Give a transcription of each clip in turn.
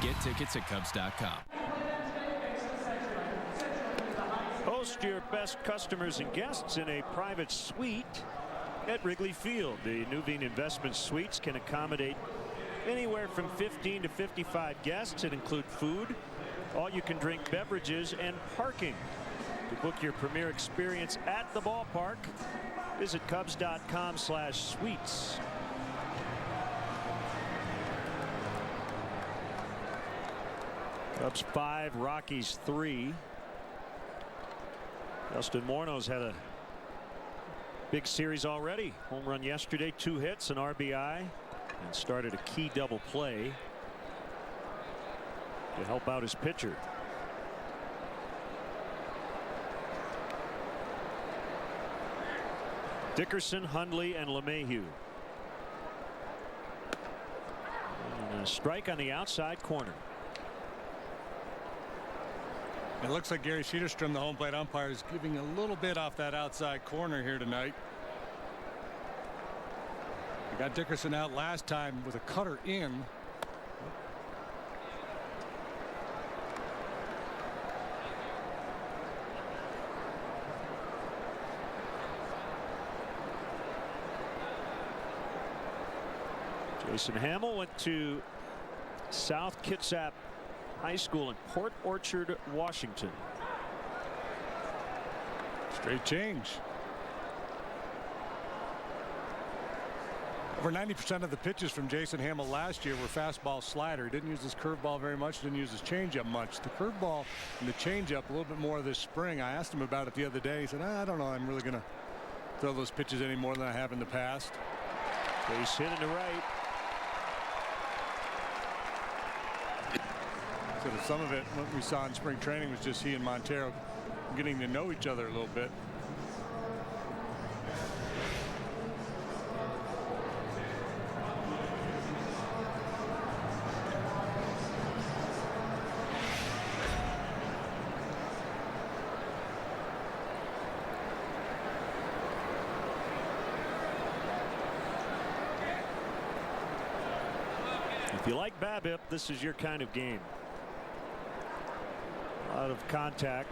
Get tickets at Cubs.com. Host your best customers and guests in a private suite at Wrigley Field. The Nuveen Investment Suites can accommodate anywhere from 15 to 55 guests. It includes food, all-you-can-drink beverages, and parking. To book your premier experience at the ballpark, visit Cubs.com/suites. Cubs 5, Rockies 3. Justin Morneau's had a big series already. Home run yesterday, 2 hits, an RBI, and started a key double play to help out his pitcher. Dickerson, Hundley, and LeMahieu. And a strike on the outside corner. It looks like Gary Cedarstrom, the home plate umpire, is giving a little bit off that outside corner here tonight. We got Dickerson out last time with a cutter in. Jason Hamill went to South Kitsap High School in Port Orchard, Washington. Straight change. Over 90% of the pitches from Jason Hamill last year were fastball slider. He didn't use his curveball very much, didn't use his changeup much. The curveball and the changeup a little bit more this spring. I asked him about it the other day. He said, I don't know, I'm really going to throw those pitches any more than I have in the past. Base hit in the right. So some of it, what we saw in spring training, was just he and Montero getting to know each other a little bit. If you like BABIP, this is your kind of game. A lot of contact,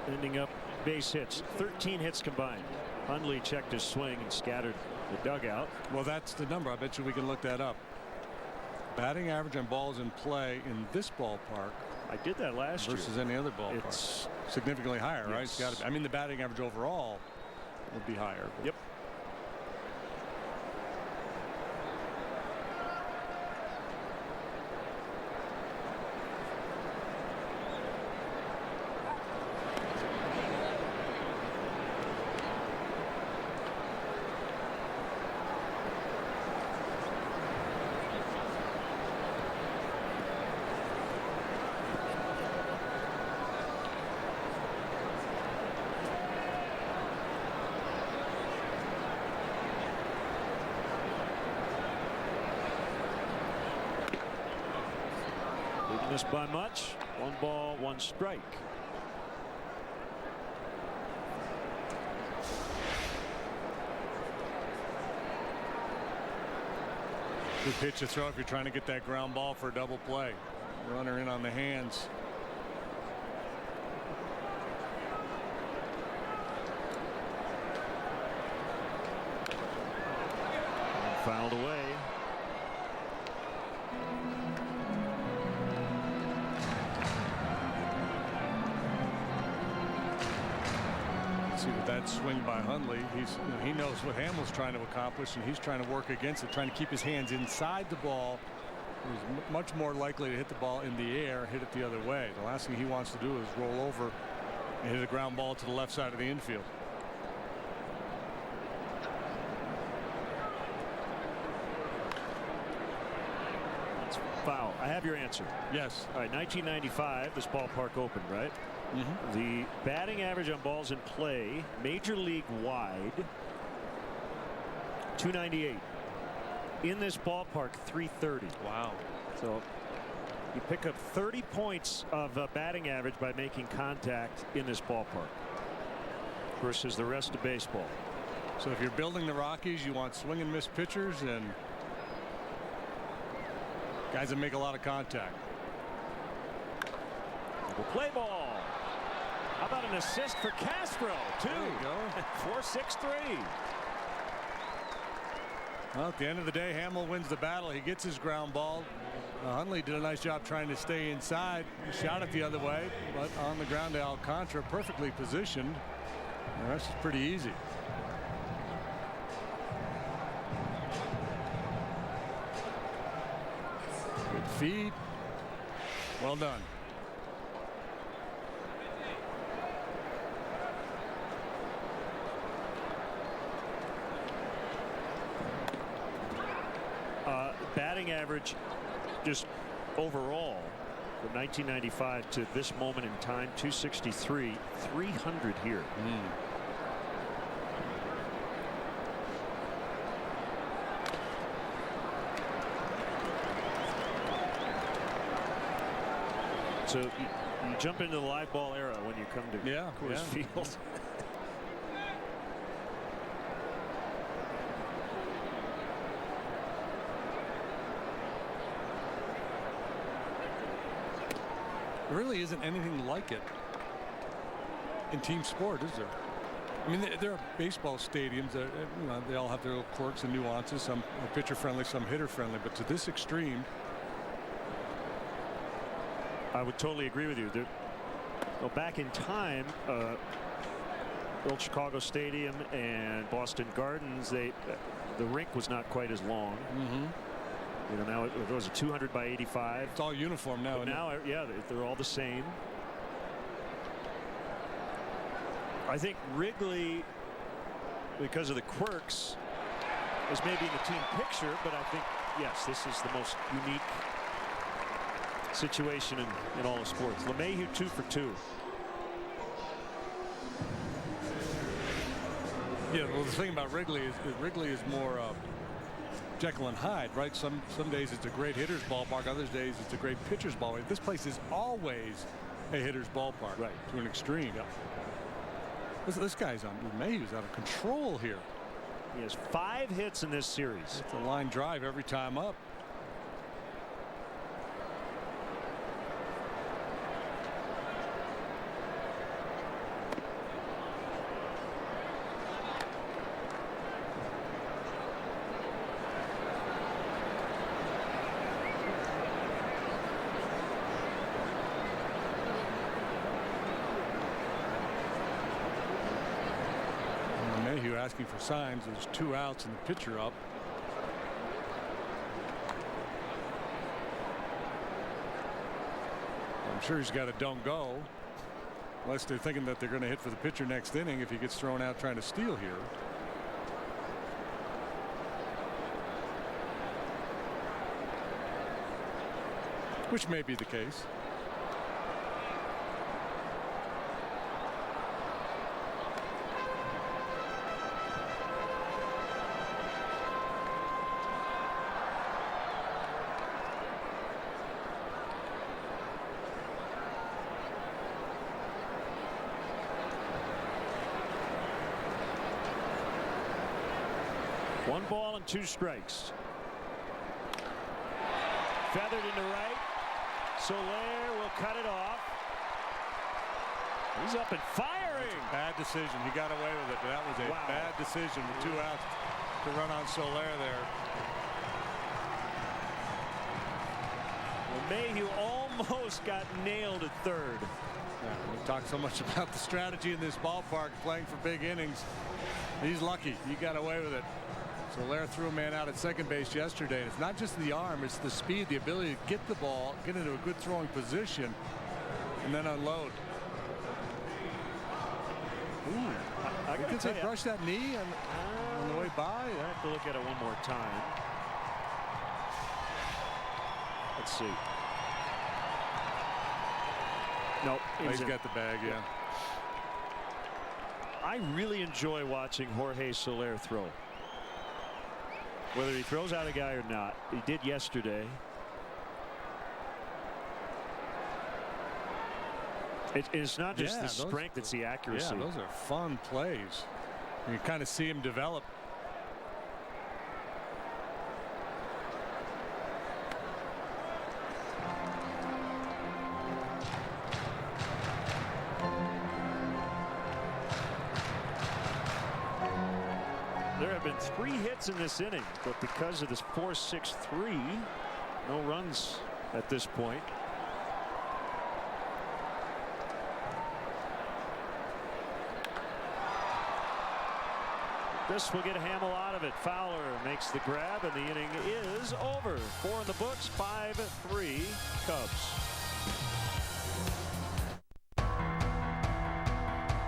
ending up base hits. 13 hits combined. Hundley checked his swing and scattered the dugout. Well, that's the number. I bet you we can look that up. Batting average on balls in play in this ballpark. I did that last year. Versus any other ballpark. It's significantly higher, right? Yes. It's got to be. I mean, the batting average overall would be higher. Yep. Missed by much. 1 ball, 1 strike. Good pitch to throw if you're trying to get that ground ball for a double play. Runner in on the hands. Fouled away. See, with that swing by Hundley, he knows what Hamill's trying to accomplish, and he's trying to work against it, trying to keep his hands inside the ball. He's much more likely to hit the ball in the air, hit it the other way. The last thing he wants to do is roll over and hit a ground ball to the left side of the infield. That's foul. I have your answer. Yes. All right, 1995, this ballpark opened, right? Mm-hmm. The batting average on balls in play, major league wide, 298. In this ballpark, 330. Wow. So you pick up 30 points of batting average by making contact in this ballpark versus the rest of baseball. So if you're building the Rockies, you want swing and miss pitchers and guys that make a lot of contact. We'll play ball. How about an assist for Castro? Two. There you go. 4-6-3. Well, at the end of the day, Hamill wins the battle. He gets his ground ball. Hundley did a nice job trying to stay inside. He shot it the other way, but on the ground to Alcantara, perfectly positioned. The rest is pretty easy. Good feed. Well done. Batting average just overall from 1995 to this moment in time, 263, 300 here. So you jump into the live ball era when you come to Coors Field. There really isn't anything like it in team sport, is there? I mean, there are baseball stadiums that, you know, they all have their little quirks and nuances. Some are pitcher friendly, some hitter friendly, but to this extreme, I would totally agree with you. Well, back in time, old Chicago Stadium and Boston Gardens, the rink was not quite as long. You know, now it was a 200 by 85. It's all uniform now. But now, yeah, they're all the same. I think Wrigley, because of the quirks, is maybe in the team picture, but I think, yes, this is the most unique situation in all of sports. LeMahieu 2 for 2. Yeah, well, the thing about Wrigley is more Jekyll and Hyde, right? Some days it's a great hitter's ballpark, other days it's a great pitcher's ballpark. This place is always a hitter's ballpark, right, to an extreme. Yep. This guy's on. LeMahieu's out of control here. He has 5 hits in this series. It's a line drive every time up. Asking for signs. There's 2 outs and the pitcher up. I'm sure he's got a don't go, unless they're thinking that they're going to hit for the pitcher next inning if he gets thrown out trying to steal here. Which may be the case. One ball and 2 strikes. Feathered into right. Soler will cut it off. He's up and firing. Bad decision. He got away with it, but that was a bad decision with 2 outs to run on Soler there. Well, Mayhew almost got nailed at third. Yeah, we talk so much about the strategy in this ballpark, playing for big innings. He's lucky. He got away with it. Soler threw a man out at second base yesterday. And it's not just the arm, it's the speed, the ability to get the ball, get into a good throwing position, and then unload. Ooh, I can say brush that knee on the way by. I have to look at it one more time. Let's see. Nope. He's got the bag, yeah. I really enjoy watching Jorge Soler throw. Whether he throws out a guy or not, he did yesterday. It's not just the strength, it's the accuracy. Yeah, those are fun plays. You kind of see him develop. There have been 3 hits in this inning, but because of this 4-6-3, no runs at this point. This will get Hamill out of it. Fowler makes the grab, and the inning is over. 4 in the books, 5-3 Cubs.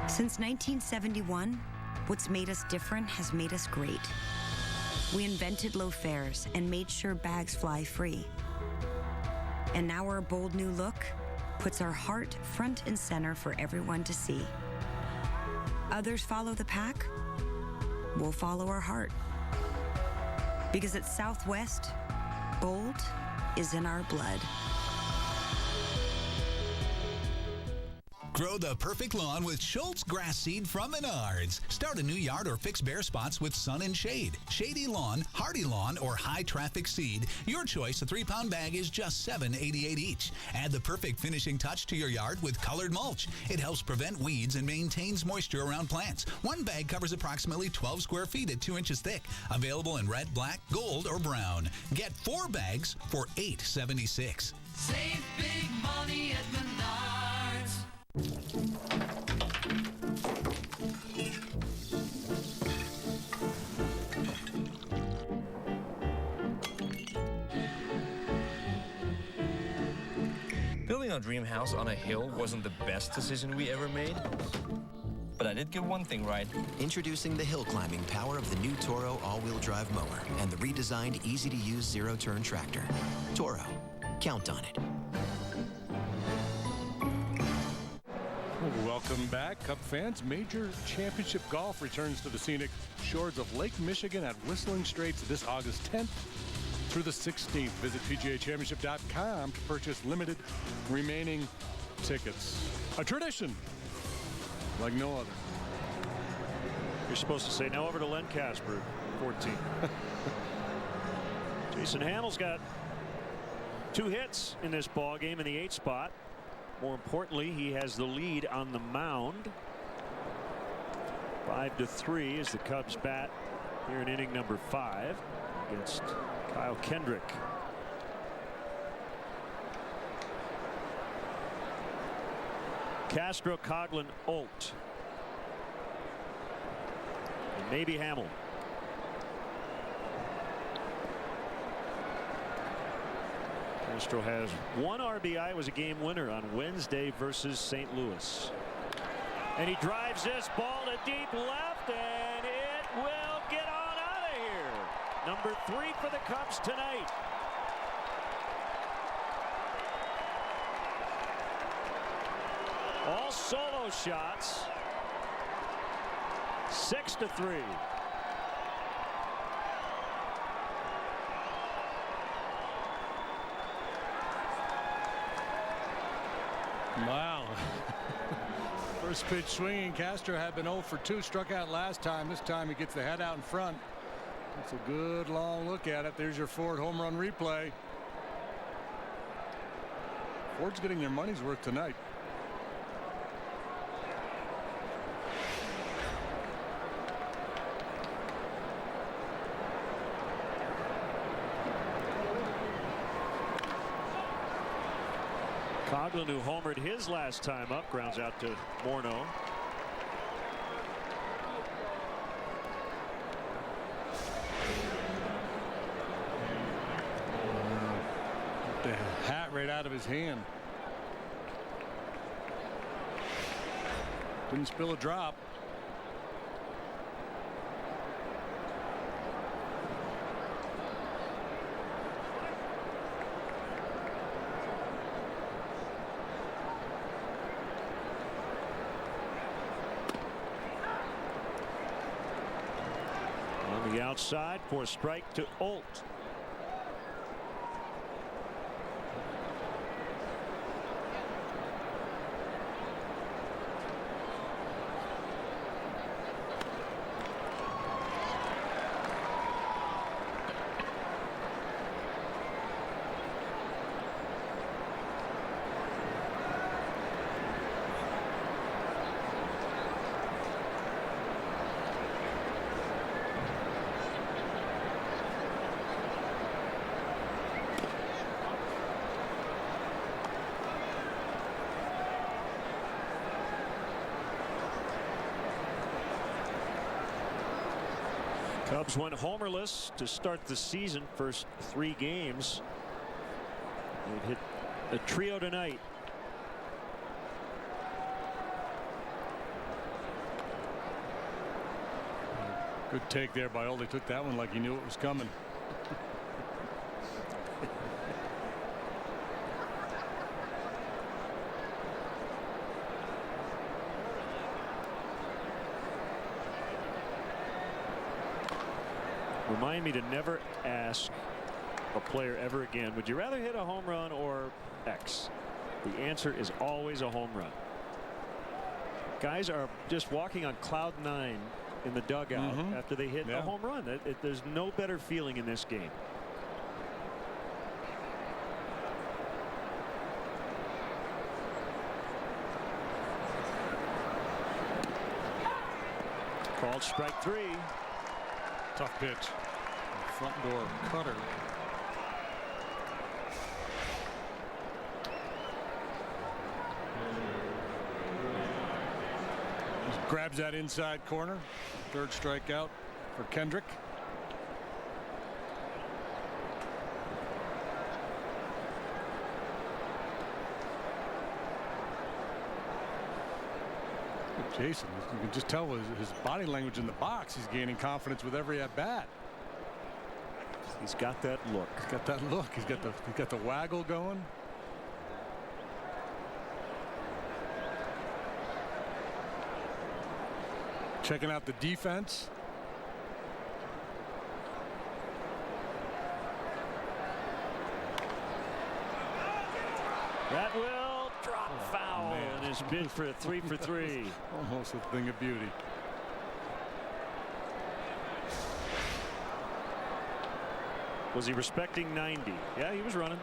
Since 1971, what's made us different has made us great. We invented low fares and made sure bags fly free. And now our bold new look puts our heart front and center for everyone to see. Others follow the pack. We'll follow our heart. Because at Southwest, bold is in our blood. Grow the perfect lawn with Schultz grass seed from Menards. Start a new yard or fix bare spots with sun and shade. Shady lawn, hardy lawn, or high traffic seed. Your choice, a 3-pound bag is just $7.88 each. Add the perfect finishing touch to your yard with colored mulch. It helps prevent weeds and maintains moisture around plants. One bag covers approximately 12 square feet at 2 inches thick. Available in red, black, gold, or brown. Get 4 bags for $8.76. Save big money at Menards. Building our dream house on a hill wasn't the best decision we ever made, but I did get one thing right. Introducing the hill climbing power of the new Toro all-wheel drive mower and the redesigned easy-to-use zero-turn tractor. Toro, count on it. Welcome back, Cub fans. Major Championship Golf returns to the scenic shores of Lake Michigan at Whistling Straits this August 10th through the 16th. Visit PGAchampionship.com to purchase limited remaining tickets. A tradition like no other. You're supposed to say now over to Len Casper, 14. Jason Hamill's got 2 hits in this ball game in the 8th spot. More importantly, he has the lead on the mound. 5-3 as the Cubs bat here in inning number 5 against Kyle Kendrick. Castro, Coughlin, Olt, and maybe Hamill. Castro has 1 RBI, was a game winner on Wednesday versus St. Louis. And he drives this ball to deep left, and it will get on out of here. Number 3 for the Cubs tonight. All solo shots. 6-3. Wow. First pitch swinging. Castro had been 0 for 2, struck out last time. This time he gets the head out in front. It's a good long look at it. There's your Ford home run replay. Ford's getting their money's worth tonight. Coughlin, who homered his last time up, grounds out to Morneau. The hat right out of his hand. Didn't spill a drop. On the outside for a strike to Olt. Cubs went homerless to start the season. First 3 games. They've hit a trio tonight. Good take there by Oldie. Took that one like he knew it was coming. Remind me to never ask a player ever again, would you rather hit a home run or X? The answer is always a home run. Guys are just walking on cloud 9 in the dugout after they hit a home run. There's no better feeling in this game. Called strike 3. Tough pitch. Front door cutter. Just grabs that inside corner. 3rd strikeout for Kendrick. Jason, you can just tell his body language in the box. He's gaining confidence with every at bat. He's got that look. He's got that look. He's got the waggle going. Checking out the defense. That will drop foul and is bid for a 3 for 3. Almost a thing of beauty. Was he respecting 90? Yeah, he was running.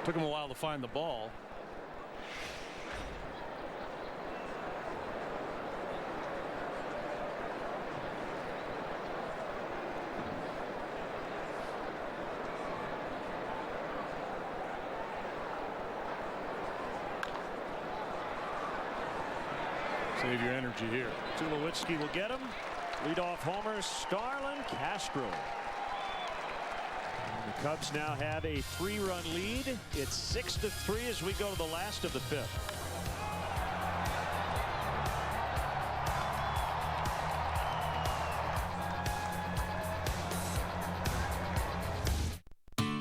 Took him a while to find the ball. Save your energy here. Tulowitzki will get him. Leadoff homer, Starlin Castro. And the Cubs now have a 3-run lead. It's 6-3 as we go to the last of the 5th.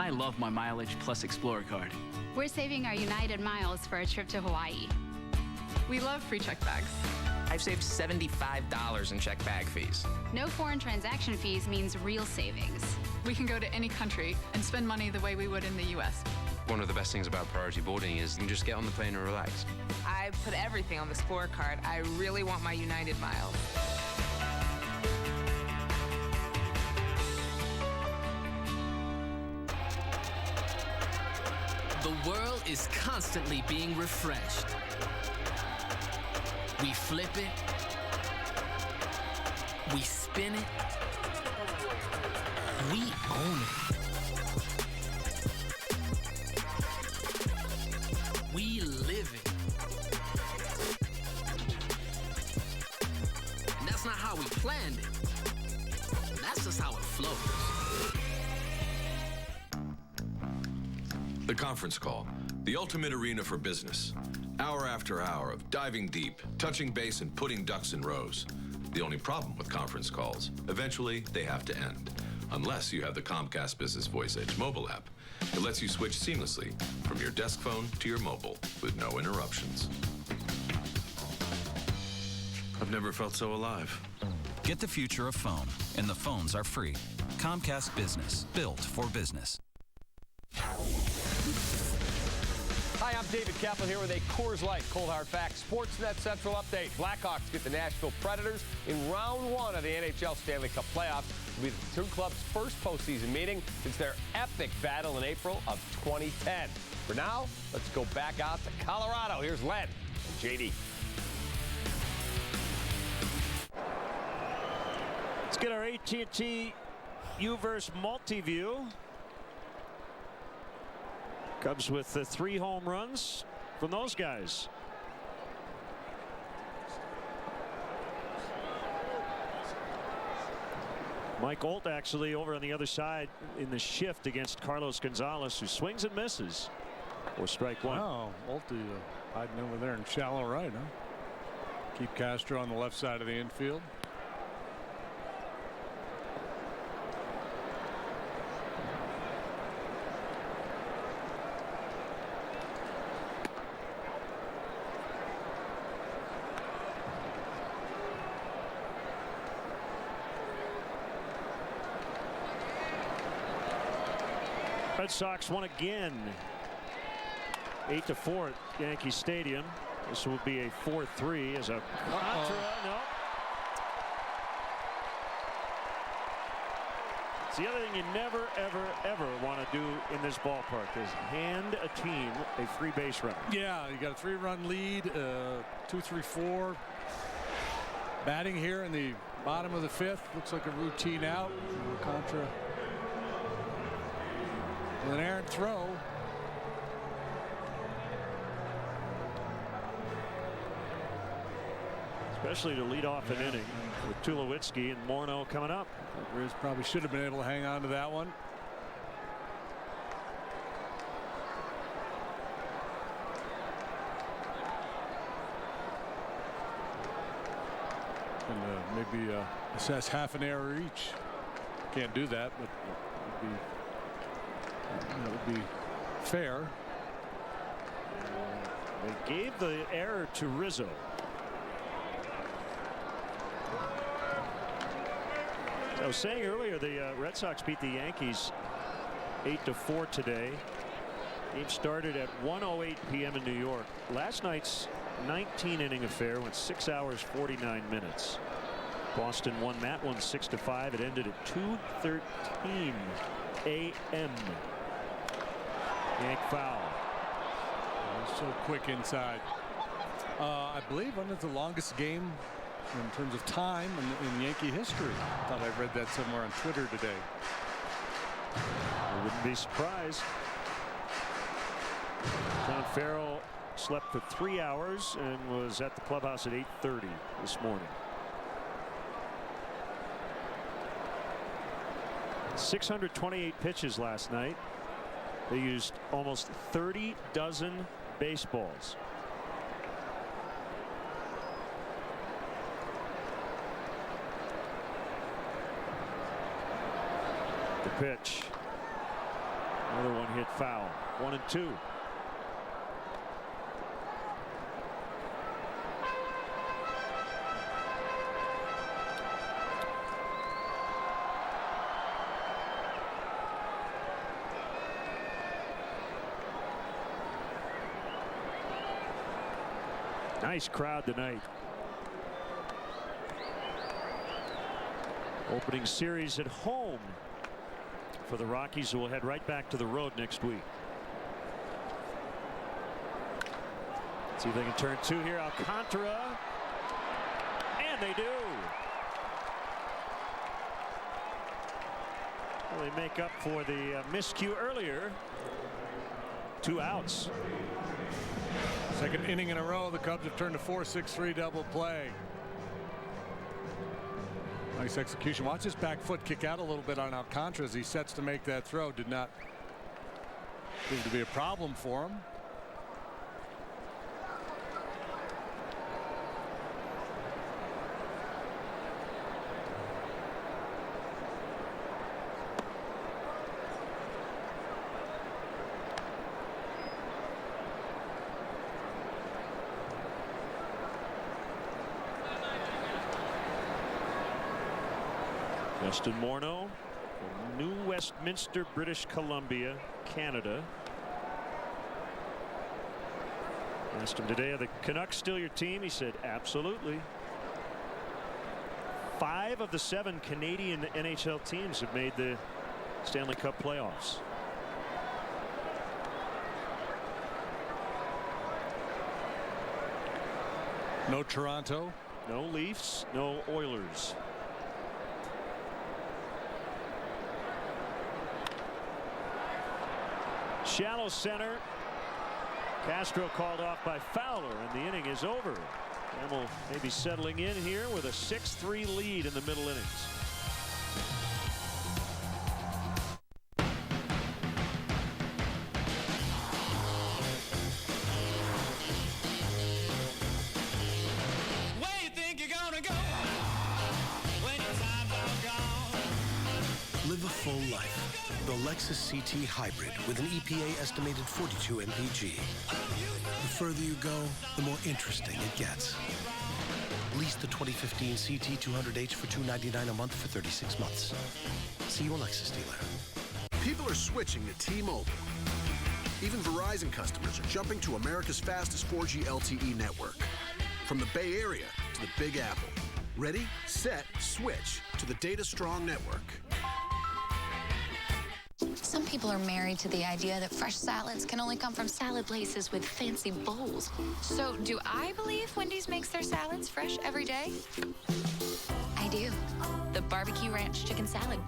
I love my Mileage Plus Explorer card. We're saving our United miles for a trip to Hawaii. We love free check bags. I've saved $75 in check bag fees. No foreign transaction fees means real savings. We can go to any country and spend money the way we would in the U.S. One of the best things about priority boarding is you can just get on the plane and relax. I put everything on the Explorer card. I really want my United miles. The world is constantly being refreshed. We flip it, we spin it, we own it. We live it. And that's not how we planned it. That's just how it flows. The conference call, the ultimate arena for business. Hour after hour of diving deep, touching base, and putting ducks in rows. The only problem with conference calls, eventually they have to end. Unless you have the Comcast Business Voice Edge mobile app. It lets you switch seamlessly from your desk phone to your mobile with no interruptions. I've never felt so alive. Get the future of phone, and the phones are free. Comcast Business, built for business. Hi, I'm David Kaplan here with a Coors Light Cold Hard Facts Sportsnet Central update. Blackhawks get the Nashville Predators in round 1 of the NHL Stanley Cup playoffs. It'll be the two clubs' first postseason meeting since their epic battle in April of 2010. For now, let's go back out to Colorado. Here's Len and JD. Let's get our AT&T UVerse multi-view. Cubs with 3 home runs from those guys. Mike Olt actually over on the other side in the shift against Carlos Gonzalez, who swings and misses for strike one. Oh, Olt hiding over there in shallow right, huh? Keep Castro on the left side of the infield. Red Sox won again. 8-4 at Yankee Stadium. This will be a 4-3 as a contra. No. It's the other thing you never, ever want to do in this ballpark is hand a team a free base run. Yeah, you got a 3-run lead, 2-3-4. Batting here in the bottom of the 5th. Looks like a routine out. Contra with an errant throw. Especially to lead off an inning with Tulowitzki and Morneau coming up. Riz probably should have been able to hang on to that one. And maybe assess half an error each. Can't do that, but it would be fair. They gave the error to Rizzo. I was saying earlier the Red Sox beat the Yankees 8-4 today. Game started at 1:08 p.m. in New York. Last night's 19-inning affair went 6 hours 49 minutes. Boston won that one 6-5. It ended at 2:13 a.m. Yank foul. So quick inside. I believe one of the longest game in terms of time in Yankee history. I thought I read that somewhere on Twitter today. I wouldn't be surprised. John Farrell slept for 3 hours and was at the clubhouse at 8:30 this morning. 628 pitches last night. They used almost 30 dozen baseballs. The pitch. Another one hit foul. 1-2. Nice crowd tonight. Opening series at home for the Rockies, who will head right back to the road next week. See if they can turn two here. Alcantara. And they do. Well, they make up for the miscue earlier. 2 outs. Second inning in a row, the Cubs have turned a 4-6-3 double play. Nice execution. Watch his back foot kick out a little bit on Alcantara as he sets to make that throw. Did not prove to be a problem for him. Justin Morneau from New Westminster, British Columbia, Canada. Asked him today, are the Canucks still your team? He said, absolutely. 5 of the 7 Canadian NHL teams have made the Stanley Cup playoffs. No Toronto. No Leafs. No Oilers. Shallow center. Castro called off by Fowler, and the inning is over. Hamill maybe settling in here with a 6-3 lead in the middle innings. Lexus CT Hybrid with an EPA estimated 42 mpg. The further you go, the more interesting it gets. Lease the 2015 CT 200H for $299 a month for 36 months. See your Lexus dealer. People are switching to T-Mobile. Even Verizon customers are jumping to America's fastest 4G LTE network. From the Bay Area to the Big Apple. Ready, set, switch to the data-strong network. Some people are married to the idea that fresh salads can only come from salad places with fancy bowls. So do I believe Wendy's makes their salads fresh every day? I do. The barbecue ranch chicken salad.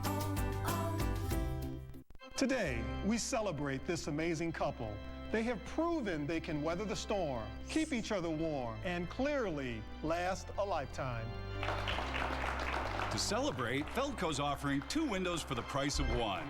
Today, we celebrate this amazing couple. They have proven they can weather the storm, keep each other warm, and clearly last a lifetime. To celebrate, Feldco's offering 2 windows for the price of 1.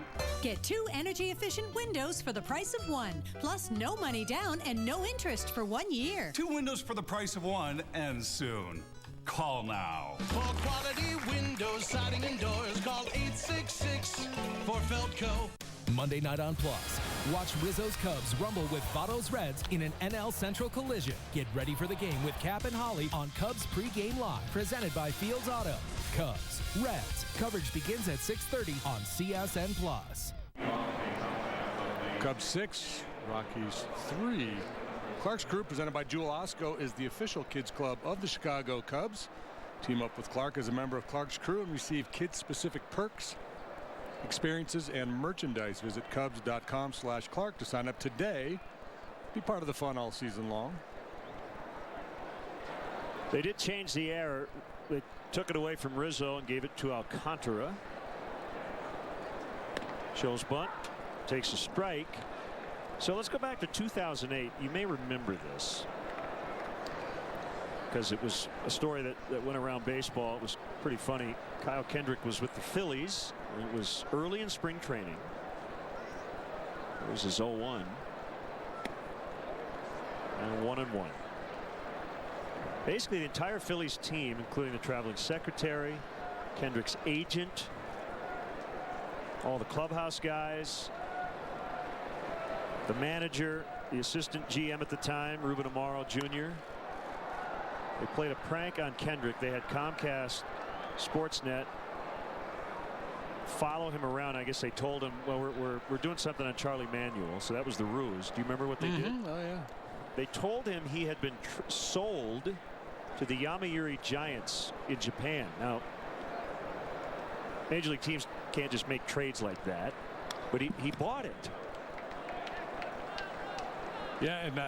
Get 2 energy-efficient windows for the price of 1, plus no money down and no interest for 1 year. 2 windows for the price of 1 ends soon. Call now. For quality windows, siding, and doors, call 866 for Feldco. Monday night on Plus. Watch Rizzo's Cubs rumble with Votto's Reds in an NL Central collision. Get ready for the game with Cap and Holly on Cubs Pre-Game Live, presented by Fields Auto. Cubs, Reds. Coverage begins at 6:30 on CSN Plus. Cubs 6, Rockies 3. Clark's Crew, presented by Jewel Osco, is the official kids club of the Chicago Cubs. Team up with Clark as a member of Clark's Crew and receive kid-specific perks, experiences, and merchandise. Visit Cubs.com/Clark to sign up today. Be part of the fun all season long. They did change the error. They took it away from Rizzo and gave it to Alcantara. Shows bunt, takes a strike. So let's go back to 2008. You may remember this because it was a story that went around baseball. It was pretty funny. Kyle Kendrick was with the Phillies. It was early in spring training. It was his 0-1 and 1-1. Basically, the entire Phillies team, including the traveling secretary, Kendrick's agent, all the clubhouse guys, the manager, the assistant GM at the time, Ruben Amaro Jr. They played a prank on Kendrick. They had Comcast Sportsnet follow him around. I guess they told him, well, we're doing something on Charlie Manuel. So that was the ruse. Do you remember what they did? Oh, yeah. They told him he had been sold to the Yomiuri Giants in Japan. Now, Major League teams can't just make trades like that, but he bought it. Yeah, and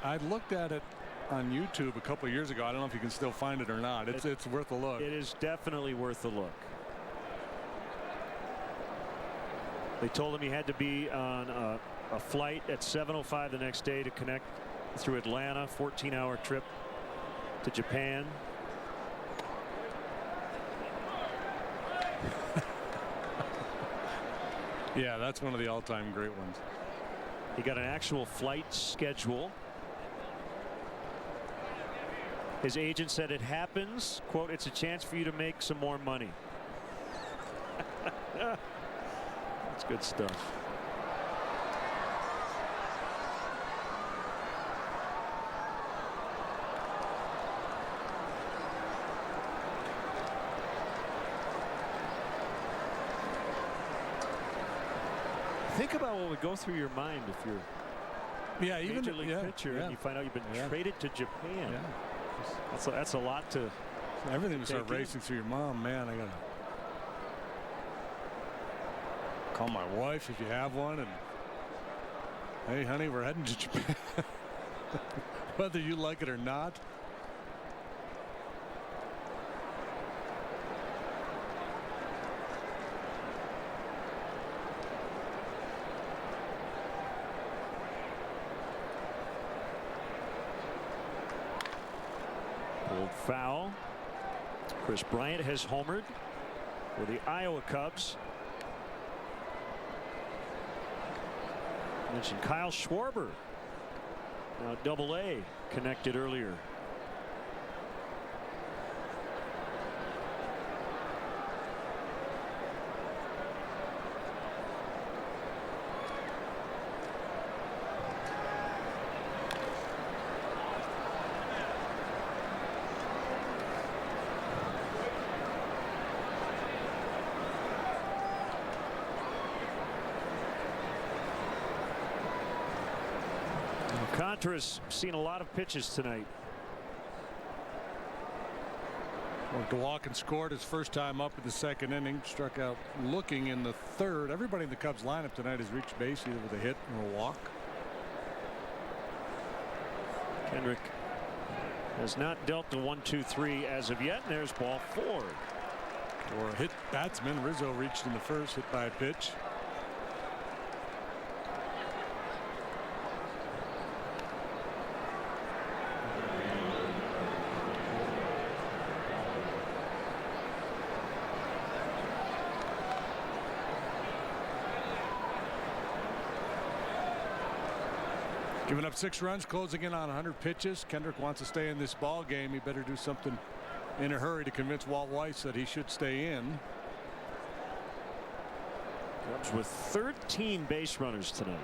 I looked at it on YouTube a couple of years ago. I don't know if you can still find it or not. It's worth a look. It is definitely worth a look. They told him he had to be on a flight at 7:05 the next day to connect through Atlanta, 14-hour trip to Japan. Yeah, that's one of the all-time great ones. He got an actual flight schedule. His agent said it happens, quote, it's a chance for you to make some more money. That's good stuff. Think about what would go through your mind if you're even Major League pitcher and you find out you've been traded to Japan. Yeah. That's a lot to. Everything would start racing through your mom. Man, I gotta call my wife if you have one, and hey, honey, we're heading to Japan. Whether you like it or not. Pulled foul. Chris Bryant has homered for the Iowa Cubs. Mentioned Kyle Schwarber. Now Double-A connected earlier. Alcantara's seen a lot of pitches tonight. Well, Dewalkin scored his first time up in the second inning, struck out looking in the third. Everybody in the Cubs lineup tonight has reached base either with a hit or a walk. Kendrick has not dealt the 1-2-3 as of yet, and there's ball 4. For a hit batsman, Rizzo reached in the first, hit by a pitch. Giving up 6 runs, closing in on 100 pitches. Kendrick wants to stay in this ball game. He better do something in a hurry to convince Walt Weiss that he should stay in. Cubs with 13 base runners tonight.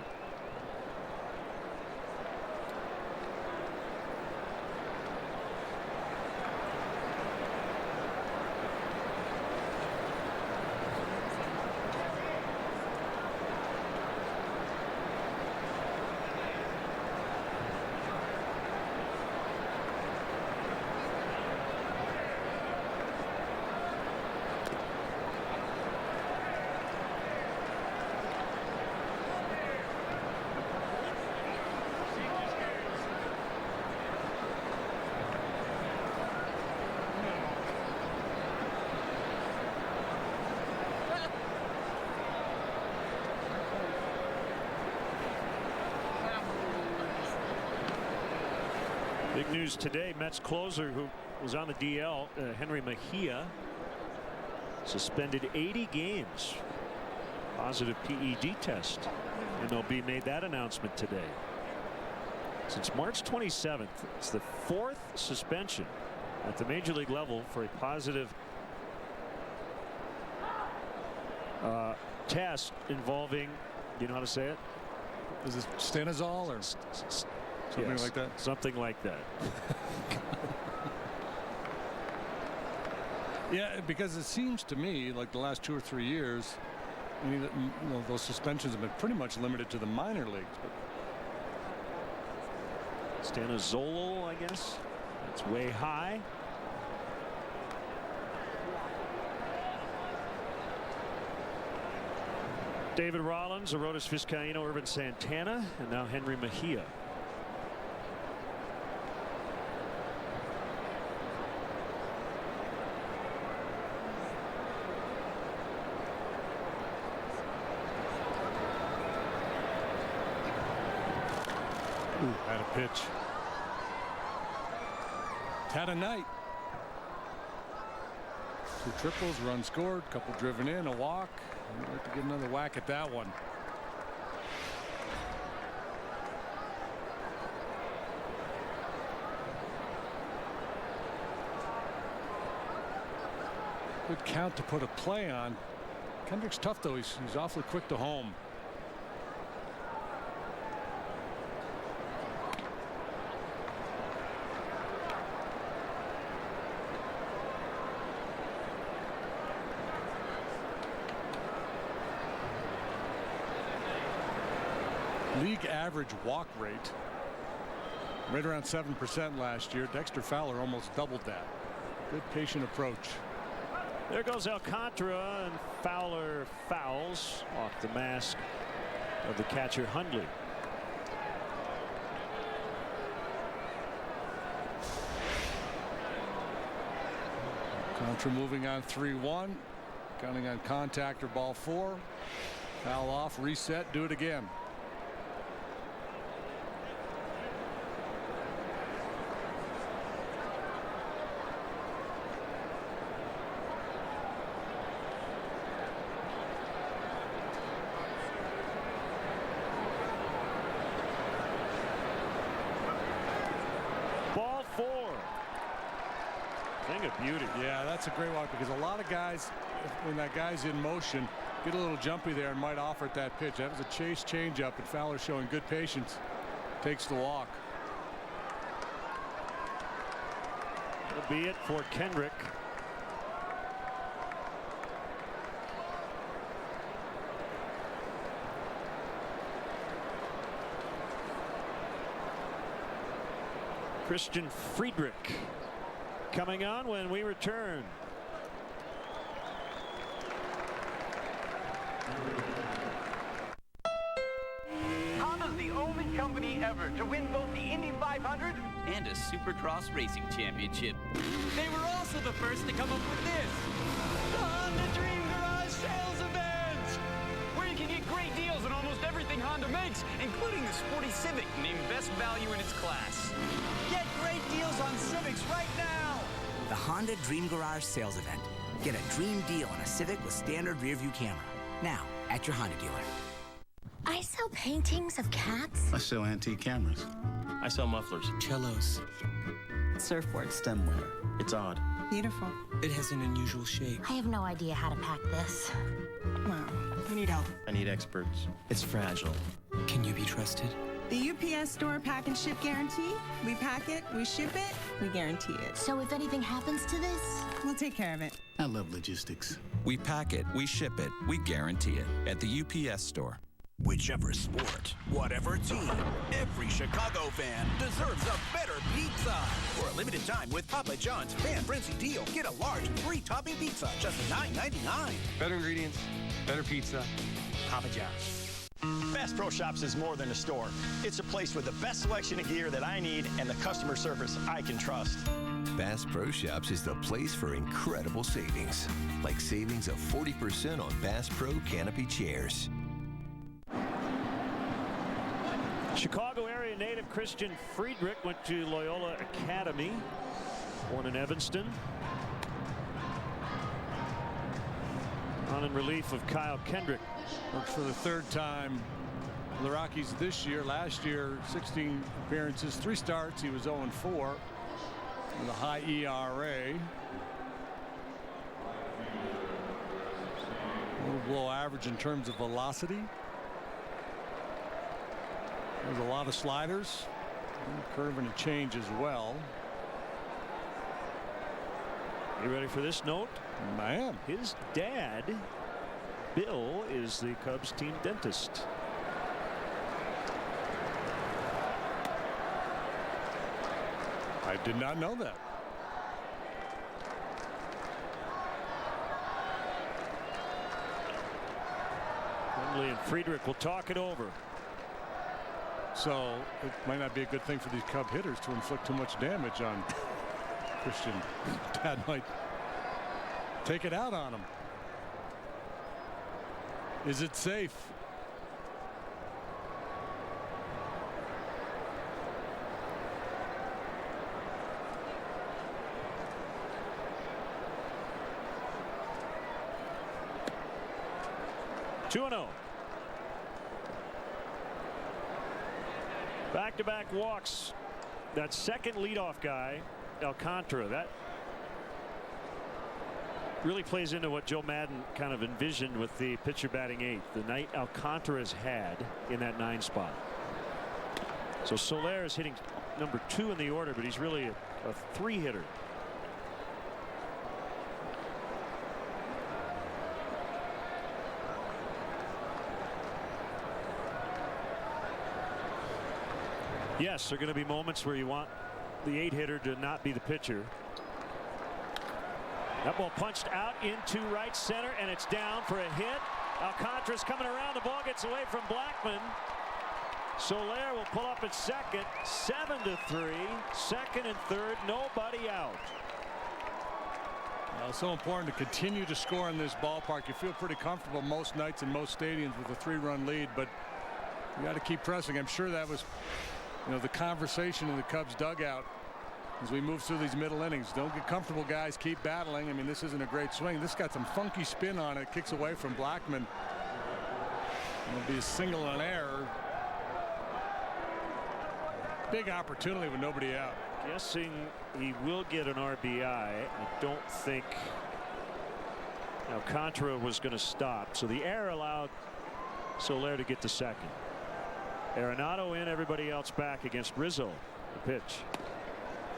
Big news today. Mets closer who was on the DL, Henry Mejia, suspended 80 games. Positive PED test. MLB made that announcement today. Since March 27th, it's the 4th suspension at the major league level for a positive test involving, do you know how to say it? Is it stanozol or something like that? Something like that. Yeah, because it seems to me like the last 2 or 3 years, I mean, you know, those suspensions have been pretty much limited to the minor leagues. Stanozolol, I guess. That's way high. David Rollins, Arodys Vizcaíno, Irvin Santana, and now Henry Mejia. Had a pitch. Had a night. 2 triples, run scored, couple driven in, a walk. I'd like to get another whack at that one. Good count to put a play on. Kendrick's tough though. He's awfully quick to home. League average walk rate right around 7% last year. Dexter Fowler almost doubled that. Good patient approach. There goes Alcantara, and Fowler fouls off the mask of the catcher Hundley. Alcantara moving on 3-1, counting on contact or ball 4. Foul off, reset, do it again. Ball 4. Thing of beauty. Yeah, that's a great walk because a lot of guys, when that guy's in motion, get a little jumpy there and might offer at that pitch. That was a chase changeup, and Fowler showing good patience. Takes the walk. That'll be it for Kendrick. Christian Friedrich coming on when we return. Honda's the only company ever to win both the Indy 500 and a Supercross Racing Championship. They were also the first to come up with this. The Honda Dream Garage Sales Event, where you can get great deals on almost everything Honda makes, including the sporty Civic, named best value in its class. Get great deals on Civics right now. The Honda Dream Garage Sales Event. Get a dream deal on a Civic with standard rear view camera. Now, at your Honda dealer. I sell paintings of cats. I sell antique cameras. I sell mufflers. Cellos. Surfboards. Stemware. It's odd. Beautiful. It has an unusual shape. I have no idea how to pack this. Wow. We need help. I need experts. It's fragile. Can you be trusted? The UPS store pack and ship guarantee. We pack it, we ship it, we guarantee it. So if anything happens to this, we'll take care of it. I love logistics. We pack it, we ship it, we guarantee it at the UPS store. Whichever sport, whatever team, every Chicago fan deserves a better pizza. For a limited time with Papa John's Fan Frenzy deal, get a large 3-topping pizza, just $9.99. Better ingredients, better pizza, Papa John's. Bass Pro Shops is more than a store. It's a place with the best selection of gear that I need and the customer service I can trust. Bass Pro Shops is the place for incredible savings, like savings of 40% on Bass Pro Canopy chairs. Chicago area native Christian Friedrich went to Loyola Academy, born in Evanston. On in relief of Kyle Kendrick. Works for the third time the Rockies this year. Last year, 16 appearances, 3 starts. He was 0-4 with a high ERA. A little below average in terms of velocity. There's a lot of sliders, curve and a change as well. You ready for this note? I am. His dad, Bill, is the Cubs team dentist. I did not know that. Lindley and Friedrich will talk it over. So it might not be a good thing for these Cub hitters to inflict too much damage on Christian. Dad might take it out on him. Is it safe? Two 2-0. Back-to-back walks. That second leadoff guy, Alcantara, that really plays into what Joe Madden kind of envisioned with the pitcher batting 8th. The night Alcantara's had in that 9 spot. So Soler is hitting number 2 in the order, but he's really a 3 hitter. Yes, there are going to be moments where you want the 8 hitter to not be the pitcher. That ball punched out into right center, and it's down for a hit. Alcantara's coming around. The ball gets away from Blackman. Soler will pull up at second. 7-3. Second and third. Nobody out. It's so important to continue to score in this ballpark. You feel pretty comfortable most nights in most stadiums with a 3-run lead, but you got to keep pressing. I'm sure that was, the conversation in the Cubs dugout as we move through these middle innings. Don't get comfortable, guys. Keep battling. I mean, this isn't a great swing. This got some funky spin on it. Kicks away from Blackman. It'll be a single on error. Big opportunity with nobody out. Guessing he will get an RBI. I don't think Alcantara was going to stop. So the error allowed Soler to get to second. Arenado in, everybody else back against Rizzo. The pitch.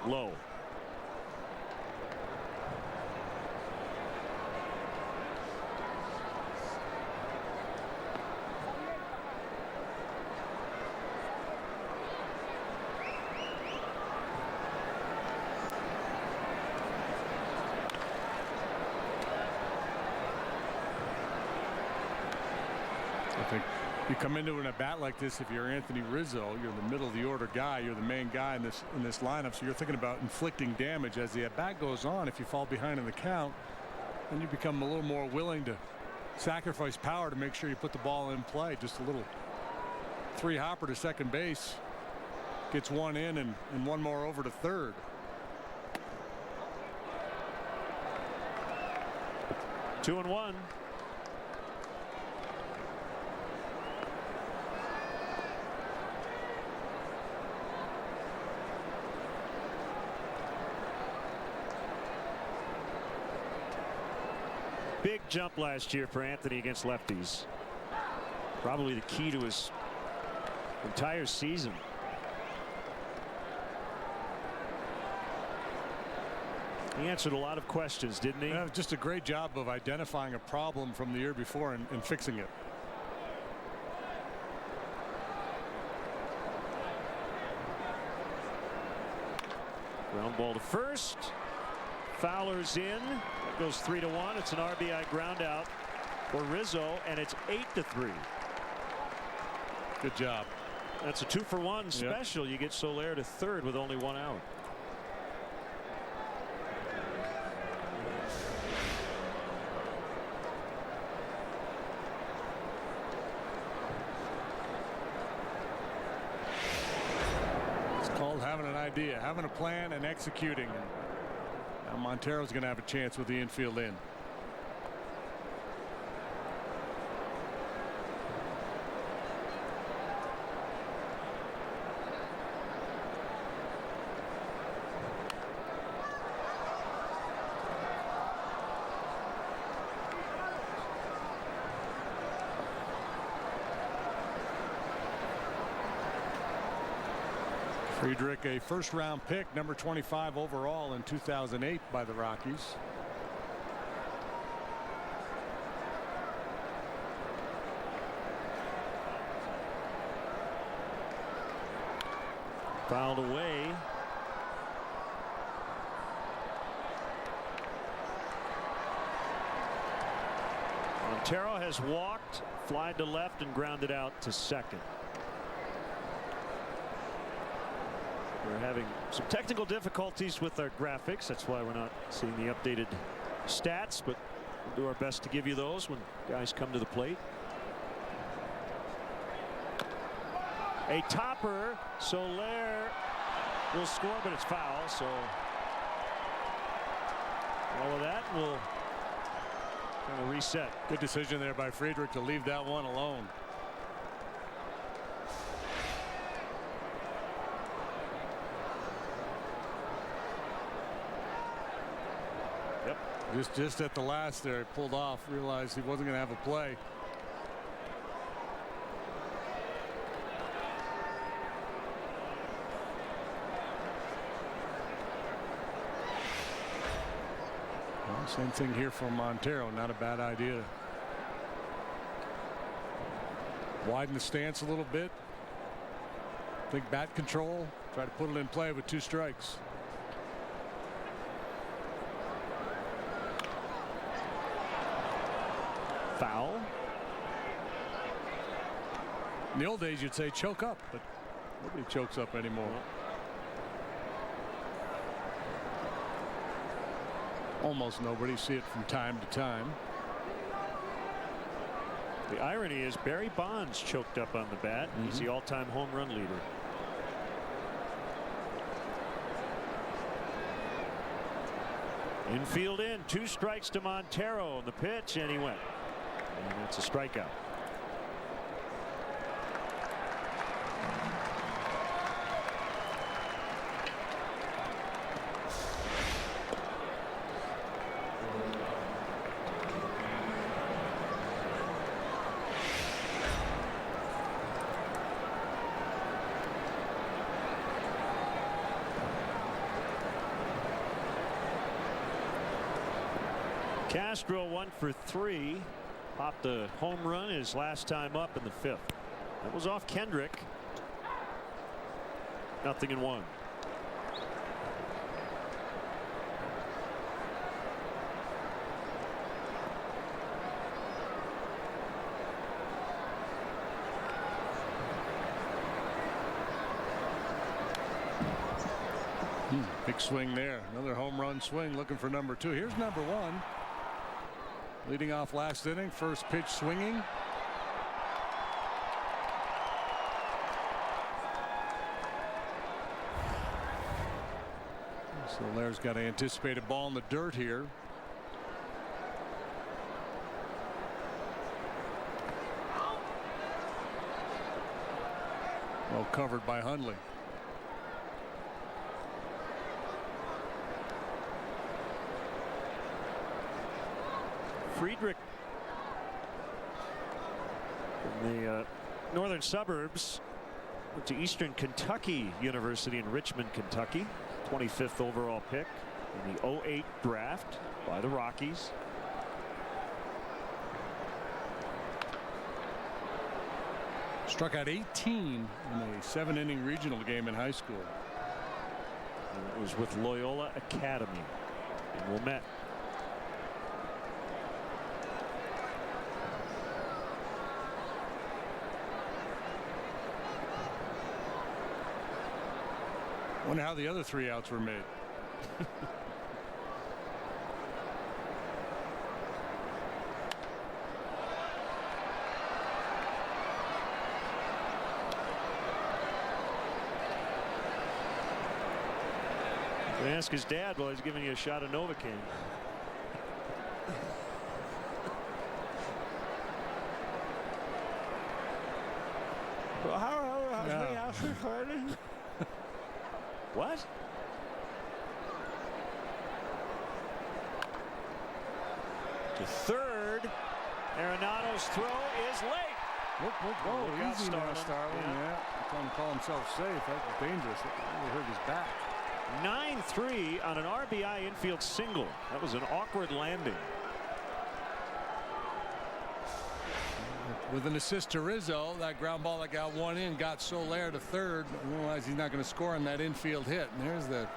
Low. You come into an at-bat like this, if you're Anthony Rizzo, you're the middle of the order guy, you're the main guy in this lineup, so you're thinking about inflicting damage as the at-bat goes on. If you fall behind in the count, then you become a little more willing to sacrifice power to make sure you put the ball in play. Just a little three-hopper to second base, gets one in and one more over to third. Two and one. Big jump last year for Anthony against lefties. Probably the key to his entire season. He answered a lot of questions, didn't he? Yeah, just a great job of identifying a problem from the year before and fixing it. Ground ball to first. Fowler's in. That goes 3-1. It's an RBI ground out for Rizzo, and it's 8-3. Good job. That's a 2-for-1 special. Yep. You get Soler to third with only 1 out. It's called having an idea, having a plan and executing. Now Montero's going to have a chance with the infield in. Friedrich, a first-round pick, number 25 overall in 2008 by the Rockies. Fouled away. Montero has walked, flied to left, and grounded out to second. We're having some technical difficulties with our graphics. That's why we're not seeing the updated stats, but we'll do our best to give you those when guys come to the plate. A topper. Soler will score, but it's foul. So all of that will kind of reset. Good decision there by Friedrich to leave that one alone. Just at the last there, he pulled off, realized he wasn't going to have a play. Well, same thing here for Montero. Not a bad idea. Widen the stance a little bit. Think bat control. Try to put it in play with 2 strikes. Foul. In the old days you'd say choke up, but nobody chokes up anymore. Almost nobody. See it from time to time. The irony is Barry Bonds choked up on the bat. He's the all-time home run leader. Infield in, 2 strikes to Montero on the pitch, and he went. And that's a strikeout. Castro 1 for 3. Popped a home run his last time up in the 5th. That was off Kendrick. 0-1. Big swing there. Another home run swing, looking for number 2. Here's number 1. Leading off last inning, first pitch swinging. Solaire's got to anticipate a ball in the dirt here. Well covered by Hundley. Friedrich in the northern suburbs went to Eastern Kentucky University in Richmond, Kentucky. 25th overall pick in the 08 draft by the Rockies. Struck out 18 in a 7-inning regional game in high school. And it was with Loyola Academy in Wilmette. Wonder how the other 3 outs were made. Ask his dad while he's giving you a shot of Novocaine. Well, how's the house recording? What? To third. Arenado's throw is late. Whoa, easy now, Starling. Yeah, trying to call himself safe. That was dangerous. It really hurt his back. 9-3 on an RBI infield single. That was an awkward landing. With an assist to Rizzo, that ground ball that got one in got Soler to third. Realize he's not going to score on that infield hit. And there's the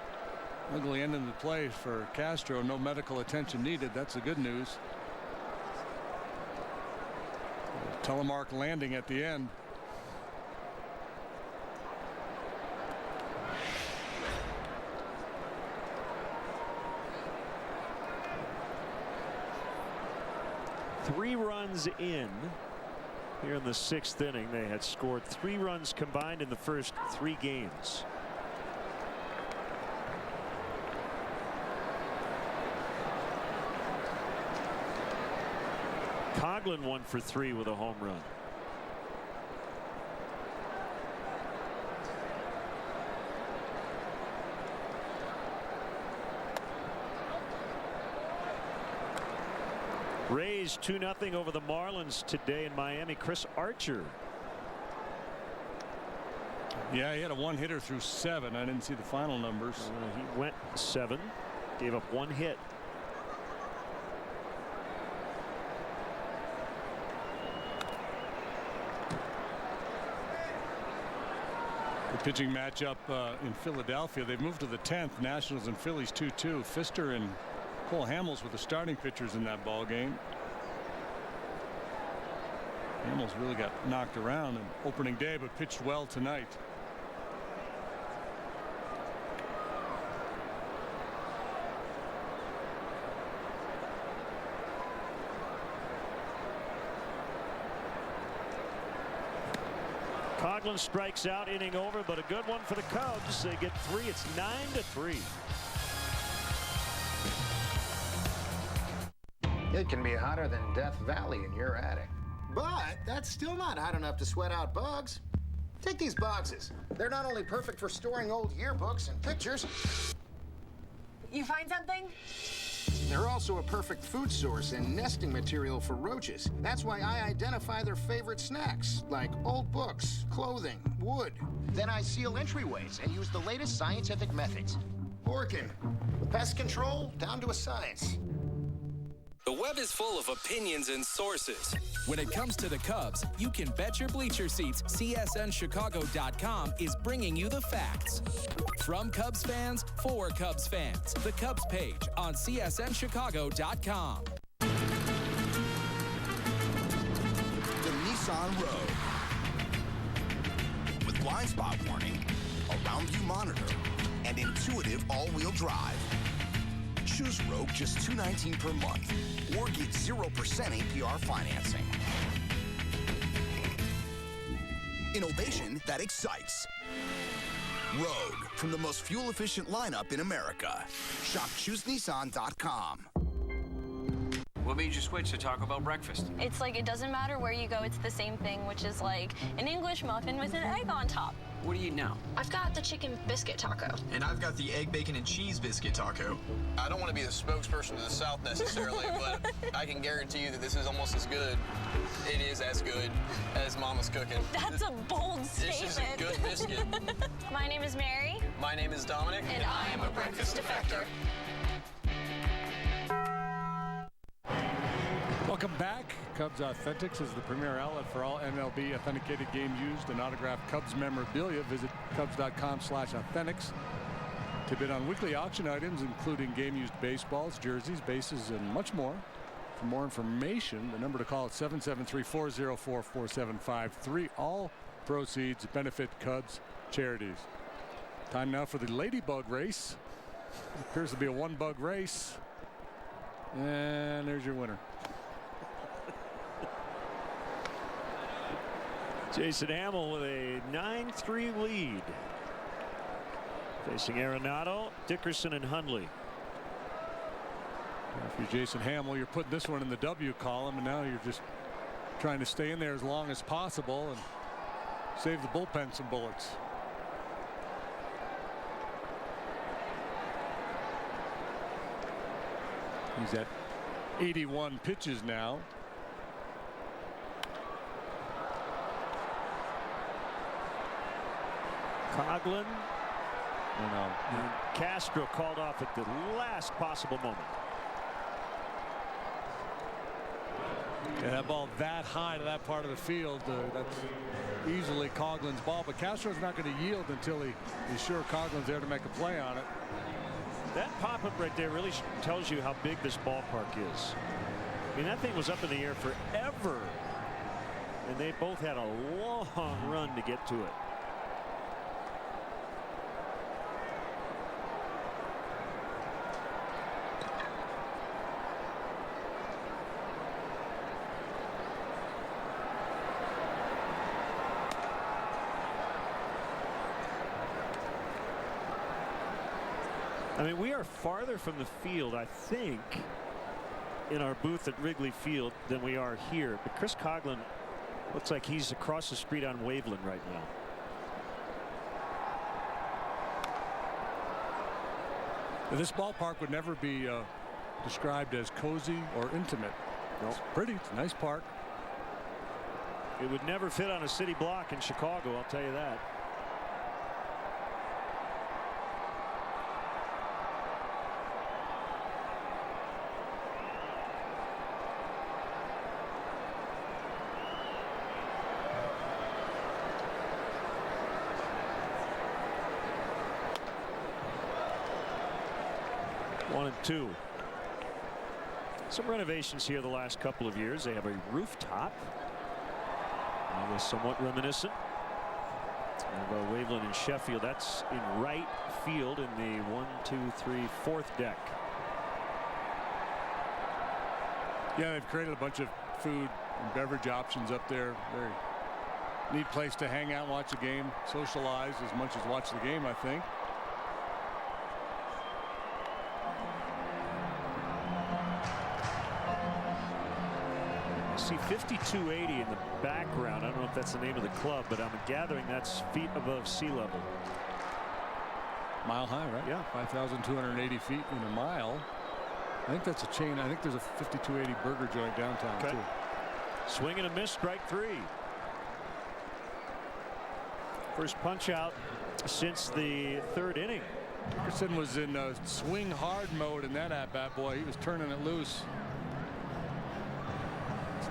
ugly end of the play for Castro. No medical attention needed. That's the good news. Telemark landing at the end. Three runs in here in the 6th inning. They had scored 3 runs combined in the first 3 games. Coughlin 1 for 3 with a home run. Rays 2-0 over the Marlins today in Miami. Chris Archer. Yeah, he had a 1-hitter through 7. I didn't see the final numbers. He went 7, gave up 1 hit. The pitching matchup in Philadelphia. They've moved to the 10th. Nationals and Phillies 2-2. Pfister and Cole Hamels were the starting pitchers in that ball game. Hamels really got knocked around in opening day, but pitched well tonight. Coughlin strikes out, inning over, but a good one for the Cubs. They get 3. It's 9-3. It can be hotter than Death Valley in your attic. But that's still not hot enough to sweat out bugs. Take these boxes. They're not only perfect for storing old yearbooks and pictures. You find something? They're also a perfect food source and nesting material for roaches. That's why I identify their favorite snacks, like old books, clothing, wood. Then I seal entryways and use the latest scientific methods. Orkin, pest control down to a science. The web is full of opinions and sources. When it comes to the Cubs, you can bet your bleacher seats CSNChicago.com is bringing you the facts. From Cubs fans, for Cubs fans. The Cubs page on CSNChicago.com. The Nissan Rogue. With blind spot warning, a round view monitor, and intuitive all-wheel drive. Choose Rogue just $219 per month or get 0% APR financing. Innovation that excites. Rogue, from the most fuel-efficient lineup in America. Shop ChooseNissan.com. What made you switch to Taco Bell breakfast? It's like it doesn't matter where you go, it's the same thing, which is like an English muffin with an egg on top. What do you eat now? I've got the chicken biscuit taco. And I've got the egg, bacon, and cheese biscuit taco. I don't want to be the spokesperson to the South necessarily, but I can guarantee you that this is almost as good. It is as good as Mama's cooking. That's a bold statement. This is a good biscuit. My name is Mary. My name is Dominic. And I am a breakfast defector. Welcome back. Cubs Authentics is the premier outlet for all MLB authenticated game used and autographed Cubs memorabilia. Visit Cubs.com/authentics to bid on weekly auction items, including game-used baseballs, jerseys, bases, and much more. For more information, the number to call is 773-404-4753. All proceeds benefit Cubs charities. Time now for the Ladybug race. It appears to be a one-bug race. And there's your winner. Jason Hamill with a 9-3 lead. Facing Arenado, Dickerson, and Hundley. If you're Jason Hamill, you're putting this one in the W column, and now you're just trying to stay in there as long as possible and save the bullpen some bullets. He's at 81 pitches now. Coughlin. And Castro called off at the last possible moment. Yeah, that ball that high to that part of the field, that's easily Coughlin's ball, but Castro's not going to yield until he's sure Coughlin's there to make a play on it. That pop-up right there really tells you how big this ballpark is. I mean, that thing was up in the air forever, and they both had a long run to get to it. I mean, we are farther from the field, I think, in our booth at Wrigley Field than we are here. But Chris Coughlin looks like he's across the street on Waveland right now. This ballpark would never be described as cozy or intimate. Nope. It's pretty. It's a nice park. It would never fit on a city block in Chicago, I'll tell you that. One and two. Some renovations here the last couple of years. They have a rooftop. It was somewhat reminiscent of Waveland and Sheffield. That's in right field in the 1, 2, 3, 4th deck. Yeah, they've created a bunch of food and beverage options up there. Very neat place to hang out and watch a game, socialize as much as watch the game, I think. I see 5280 in the background. I don't know if that's the name of the club, but I'm gathering that's feet above sea level. Mile high, right? Yeah. 5,280 feet in a mile. I think that's a chain. I think there's a 5280 burger joint downtown, too. Swing and a miss, strike three. First punch out since the 3rd inning. Dickerson was in swing hard mode in that at-bat, boy. He was turning it loose.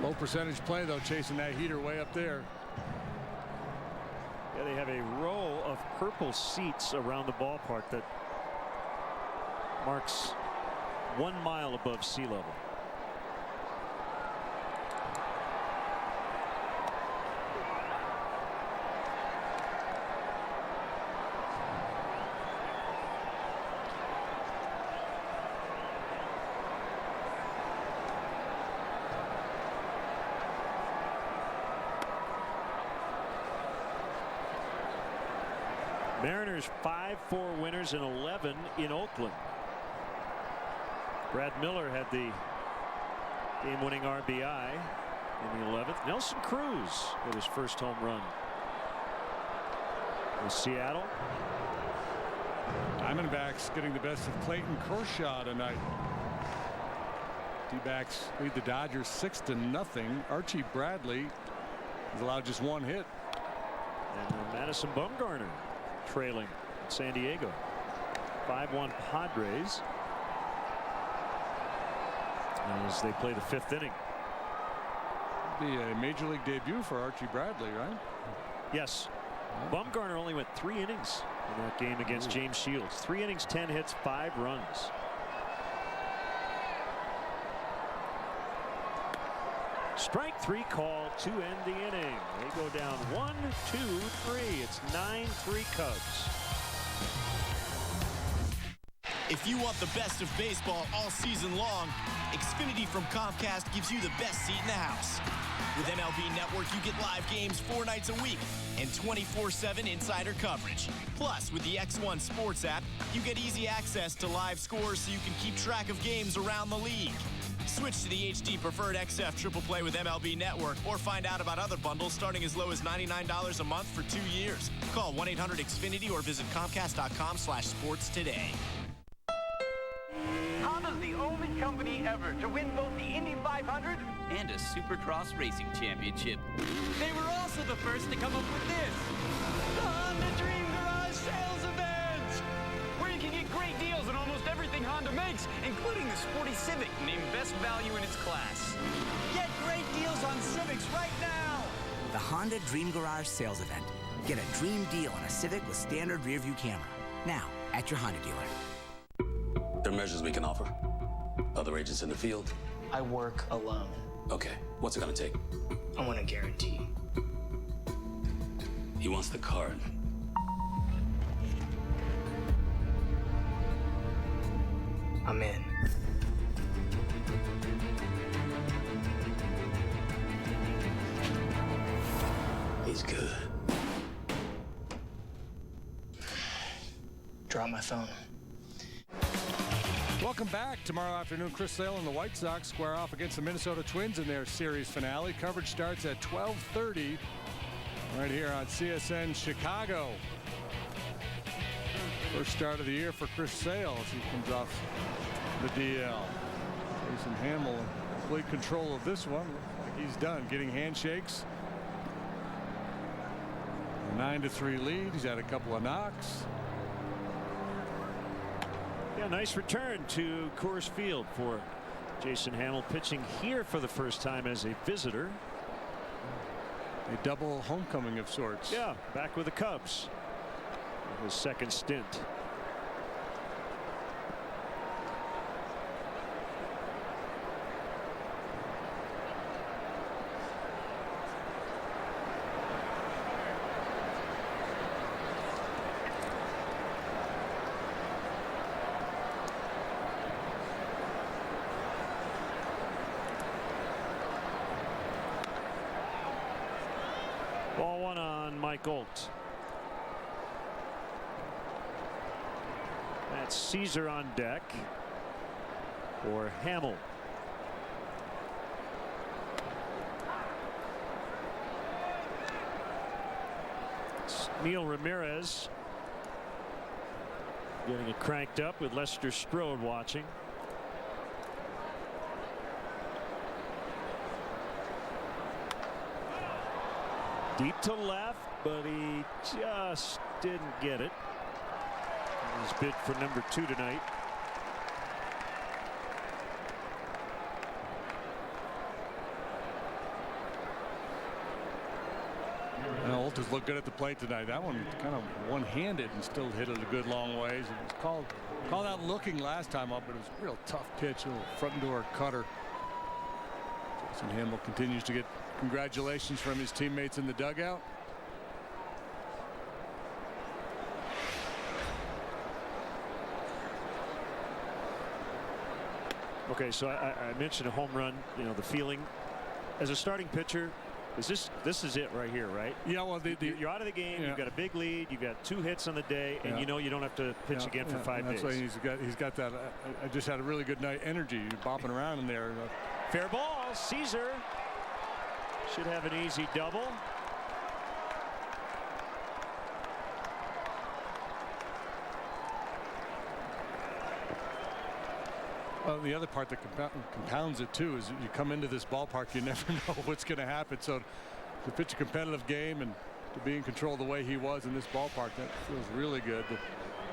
Low percentage play, though, chasing that heater way up there. Yeah, they have a row of purple seats around the ballpark that marks 1 mile above sea level. Mariners 5-4 winners in 11 in Oakland. Brad Miller had the game-winning RBI in the 11th. Nelson Cruz hit his first home run with Seattle. Diamondbacks getting the best of Clayton Kershaw tonight. D-backs lead the Dodgers 6-0. Archie Bradley has allowed just one hit. And Madison Bumgarner trailing in San Diego. 5-1 Padres as they play the 5th inning. Be a major league debut for Archie Bradley, right? Yes. Bumgarner only went 3 innings in that game against James Shields. 3 innings, 10 hits, 5 runs. Strike 3 call to end the inning. They go down 1, 2, 3. It's 9-3 Cubs. If you want the best of baseball all season long, Xfinity from Comcast gives you the best seat in the house. With MLB Network, you get live games 4 nights a week and 24/7 insider coverage. Plus, with the X1 Sports app, you get easy access to live scores so you can keep track of games around the league. Switch to the HD Preferred XF Triple Play with MLB Network or find out about other bundles starting as low as $99 a month for 2 years. Call 1-800-XFINITY or visit Comcast.com/sports today. Honda's the only company ever to win both the Indy 500 and a Supercross Racing Championship. They were also the first to come up with this. The Honda Dream Garage Sales Event, where you can get great deals on almost everything Honda makes, including the sporty Civic, named best value in its class. Get great deals on Civics right now. The Honda Dream Garage Sales Event. Get a dream deal on a Civic with standard rear view camera. Now at your Honda dealer. There are measures we can offer. Other agents in the field. I work alone. Okay, what's it gonna take? I want a guarantee. He wants the card. I'm in. He's good. Drop my phone. Welcome back. Tomorrow afternoon, Chris Sale and the White Sox square off against the Minnesota Twins in their series finale. Coverage starts at 12:30 right here on CSN Chicago. First start of the year for Chris Sale as he comes off the DL. Jason Hamill in complete control of this one. Looks like he's done getting handshakes. A 9-3 lead. He's had a couple of knocks. Yeah, nice return to Coors Field for Jason Hamill, pitching here for the first time as a visitor. A double homecoming of sorts. Yeah, back with the Cubs. His second stint. Ball one on Mike Olt. That's Caesar on deck for Hamill. Neil Ramirez getting it cranked up with Lester Strode watching. Deep to left, but he just didn't get it. His bid for number 2 tonight. Olt has looked good at the plate tonight. That one kind of one-handed and still hit it a good long ways. It was called out looking last time up, but it was a real tough pitch, a little front door cutter. Jason Hamill continues to get congratulations from his teammates in the dugout. Okay, so I mentioned a home run, you know, the feeling as a starting pitcher, This is it right here, right? Yeah, well, you're out of the game. Yeah. You've got a big lead. You've got 2 hits on the day, and you know you don't have to pitch again for 5 days. That's why he's got that. I just had a really good night energy bopping around in there. Fair ball. Caesar should have an easy double. Well, the other part that compounds it too is you come into this ballpark, you never know what's going to happen. So to pitch a competitive game and to be in control the way he was in this ballpark, that feels really good.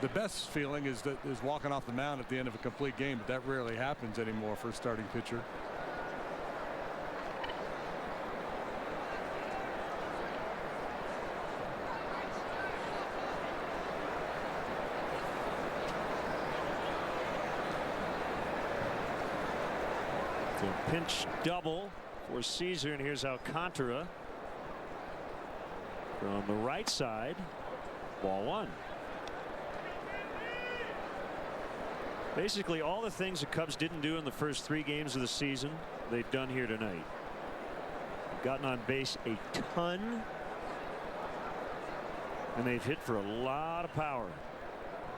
The best feeling is walking off the mound at the end of a complete game, but that rarely happens anymore for a starting pitcher. The pinch double for Caesar, and here's Alcantara from the right side. Ball 1. Basically all the things the Cubs didn't do in the first 3 games of the season, they've done here tonight. Gotten on base a ton, and they've hit for a lot of power.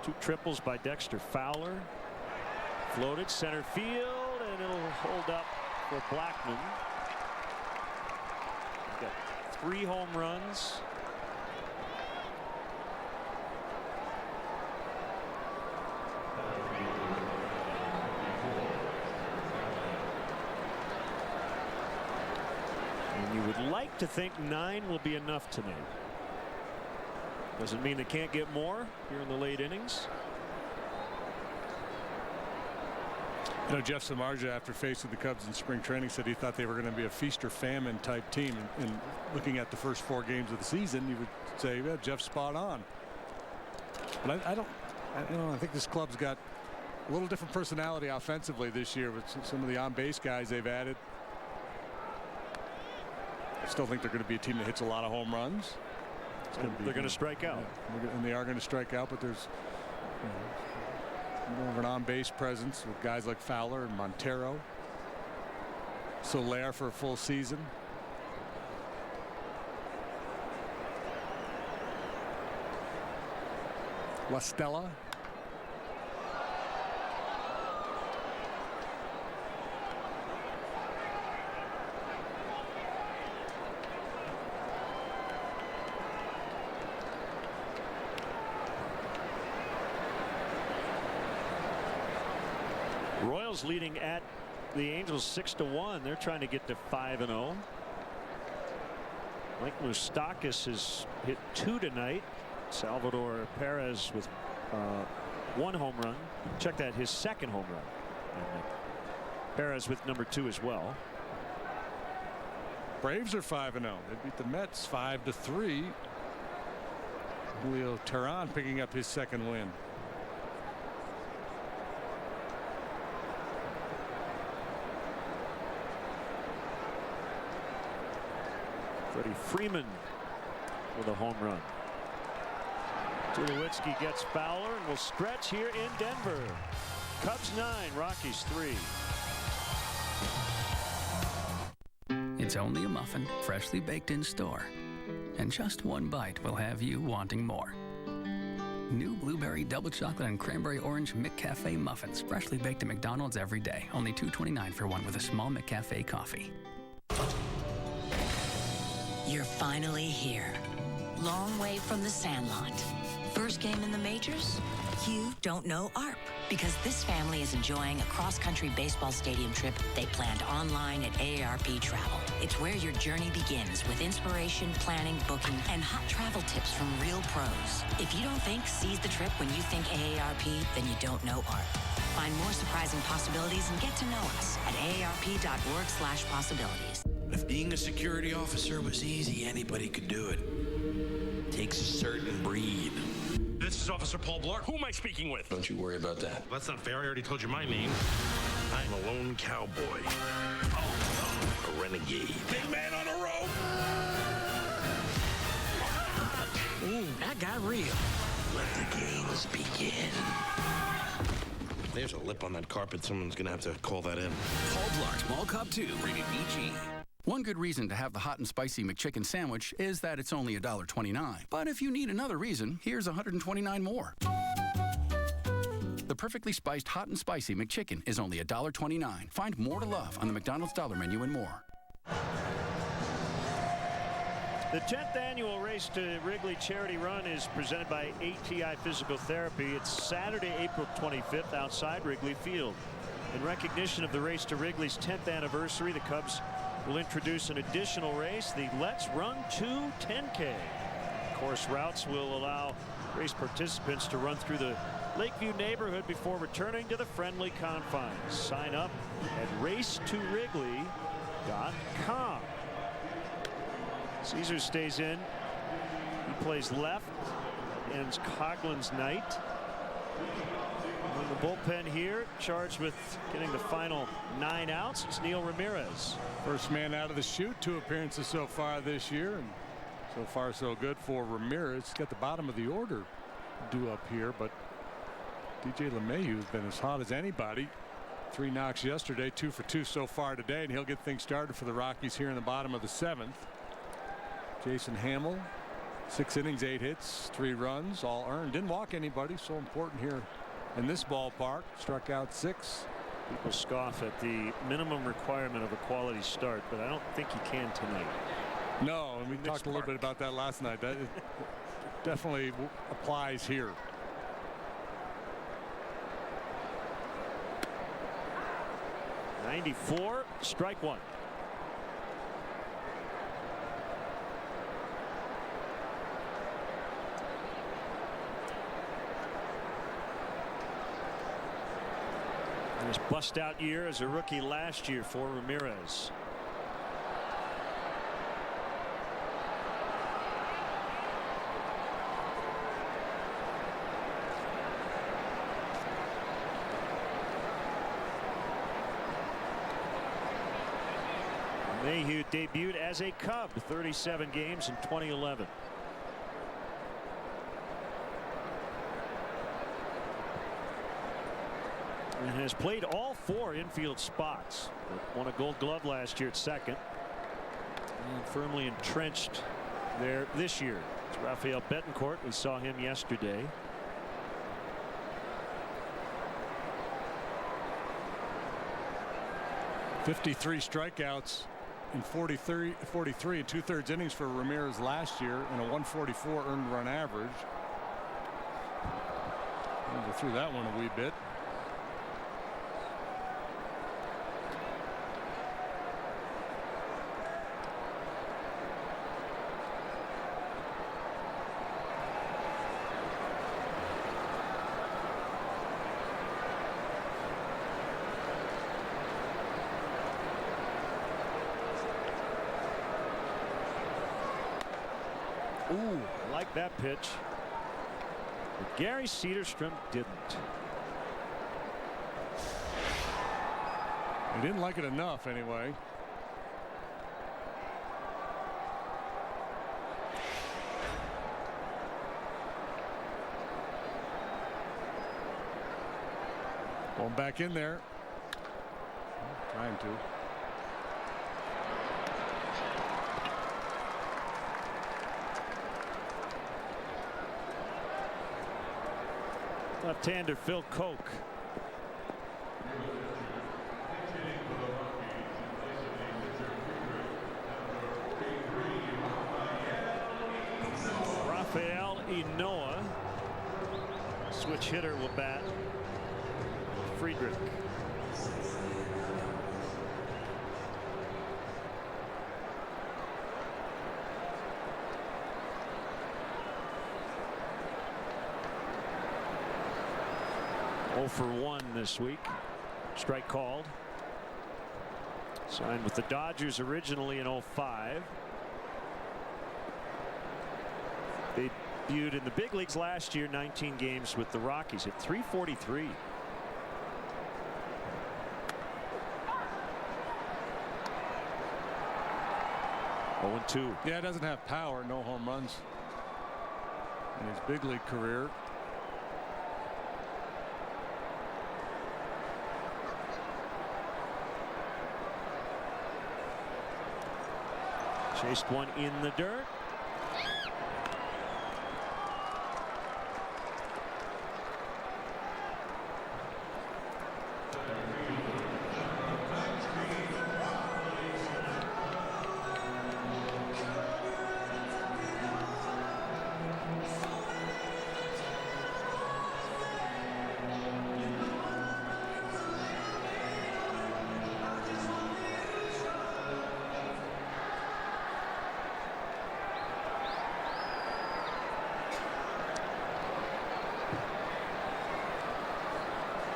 2 triples by Dexter Fowler. Floated center field, and it'll hold up for Blackman. Got 3 home runs. And you would like to think 9 will be enough tonight. Doesn't mean they can't get more here in the late innings. You know, Jeff Samardzija, after facing the Cubs in spring training, said he thought they were going to be a feast or famine type team. And looking at the first 4 games of the season, you would say, yeah, Jeff's spot on. But I think this club's got a little different personality offensively this year with some of the on-base guys they've added. I still think they're going to be a team that hits a lot of home runs. They're going to strike out. And they are going to strike out, but there's more of an on-base presence with guys like Fowler and Montero. Soler for a full season. La Stella. Royals leading at the Angels 6-1. They're trying to get to 5-0. Mike Moustakas has hit 2 tonight. Salvador Perez with 1 home run. Check that, his 2nd home run. And Perez with number 2 as well. Braves are 5-0. They beat the Mets 5-3. Julio Teheran picking up his 2nd win. Freddie Freeman with a home run. Tulowitzki gets Fowler and will stretch here in Denver. Cubs 9, Rockies 3. It's only a muffin, freshly baked in store. And just 1 bite will have you wanting more. New blueberry double chocolate and cranberry orange McCafe muffins, freshly baked at McDonald's every day. Only $2.29 for one with a small McCafe coffee. You're finally here. Long way from the Sandlot. First game in the majors? You don't know ARP, because this family is enjoying a cross-country baseball stadium trip they planned online at AARP Travel. It's where your journey begins with inspiration, planning, booking, and hot travel tips from real pros. If you don't think seize the trip when you think AARP, then you don't know ARP. Find more surprising possibilities and get to know us at aarp.org/possibilities. If being a security officer was easy, anybody could do it. Takes a certain breed. This is Officer Paul Blart. Who am I speaking with? Don't you worry about that. That's not fair. I already told you my name. I'm a lone cowboy. A renegade. Big man on a rope. Ooh, that got real. Let the games begin. There's a lip on that carpet. Someone's going to have to call that in. Paul Blart, Mall Cop 2, rated PG. One good reason to have the hot and spicy McChicken sandwich is that it's only $1.29. But if you need another reason, here's 129 more. The perfectly spiced hot and spicy McChicken is only $1.29. Find more to love on the McDonald's Dollar Menu and more. The 10th annual Race to Wrigley charity run is presented by ATI Physical Therapy. It's Saturday, April 25th outside Wrigley Field. In recognition of the Race to Wrigley's 10th anniversary, the Cubs will introduce an additional race, the Let's Run 2 10K. Course routes will allow race participants to run through the Lakeview neighborhood before returning to the friendly confines. Sign up at racetowrigley.com. Caesar stays in. He plays left. Ends Coughlin's night. In the bullpen here, charged with getting the final 9 outs, it's Neil Ramirez. First man out of the chute, 2 appearances so far this year, and so far so good for Ramirez. He's got the bottom of the order due up here, but DJ LeMahieu has been as hot as anybody. 3 knocks yesterday, 2 for 2 so far today, and he'll get things started for the Rockies here in the bottom of the 7th. Jason Hamill, 6 innings, 8 hits, 3 runs, all earned. Didn't walk anybody, so important here in this ballpark. Struck out 6. People scoff at the minimum requirement of a quality start, but I don't think you can tonight. No, and we talked a little bit about that last night. That definitely applies here. .94, strike 1. His bust-out year as a rookie last year for Ramirez. Mayhew debuted as a Cub, 37 games in 2011. And has played all 4 infield spots. Won a Gold Glove last year at second. And firmly entrenched there this year. It's Rafael Betancourt. We saw him yesterday. .53 strikeouts in 43 and 2/3 innings for Ramirez last year, and a .144 earned run average. We'll go through that one a wee bit. Ooh, I like that pitch. But Gary Cedarstrom didn't. He didn't like it enough anyway. Going back in there. Trying to. Left-hander Phil Koch. Rafael Inoa. Switch hitter will bat Friedrich. For 1 this week. Strike called. Signed with the Dodgers originally in 05. They debuted in the big leagues last year, 19 games with the Rockies at .343. .0-2. Yeah, doesn't have power, no home runs in his big league career. Chased one in the dirt.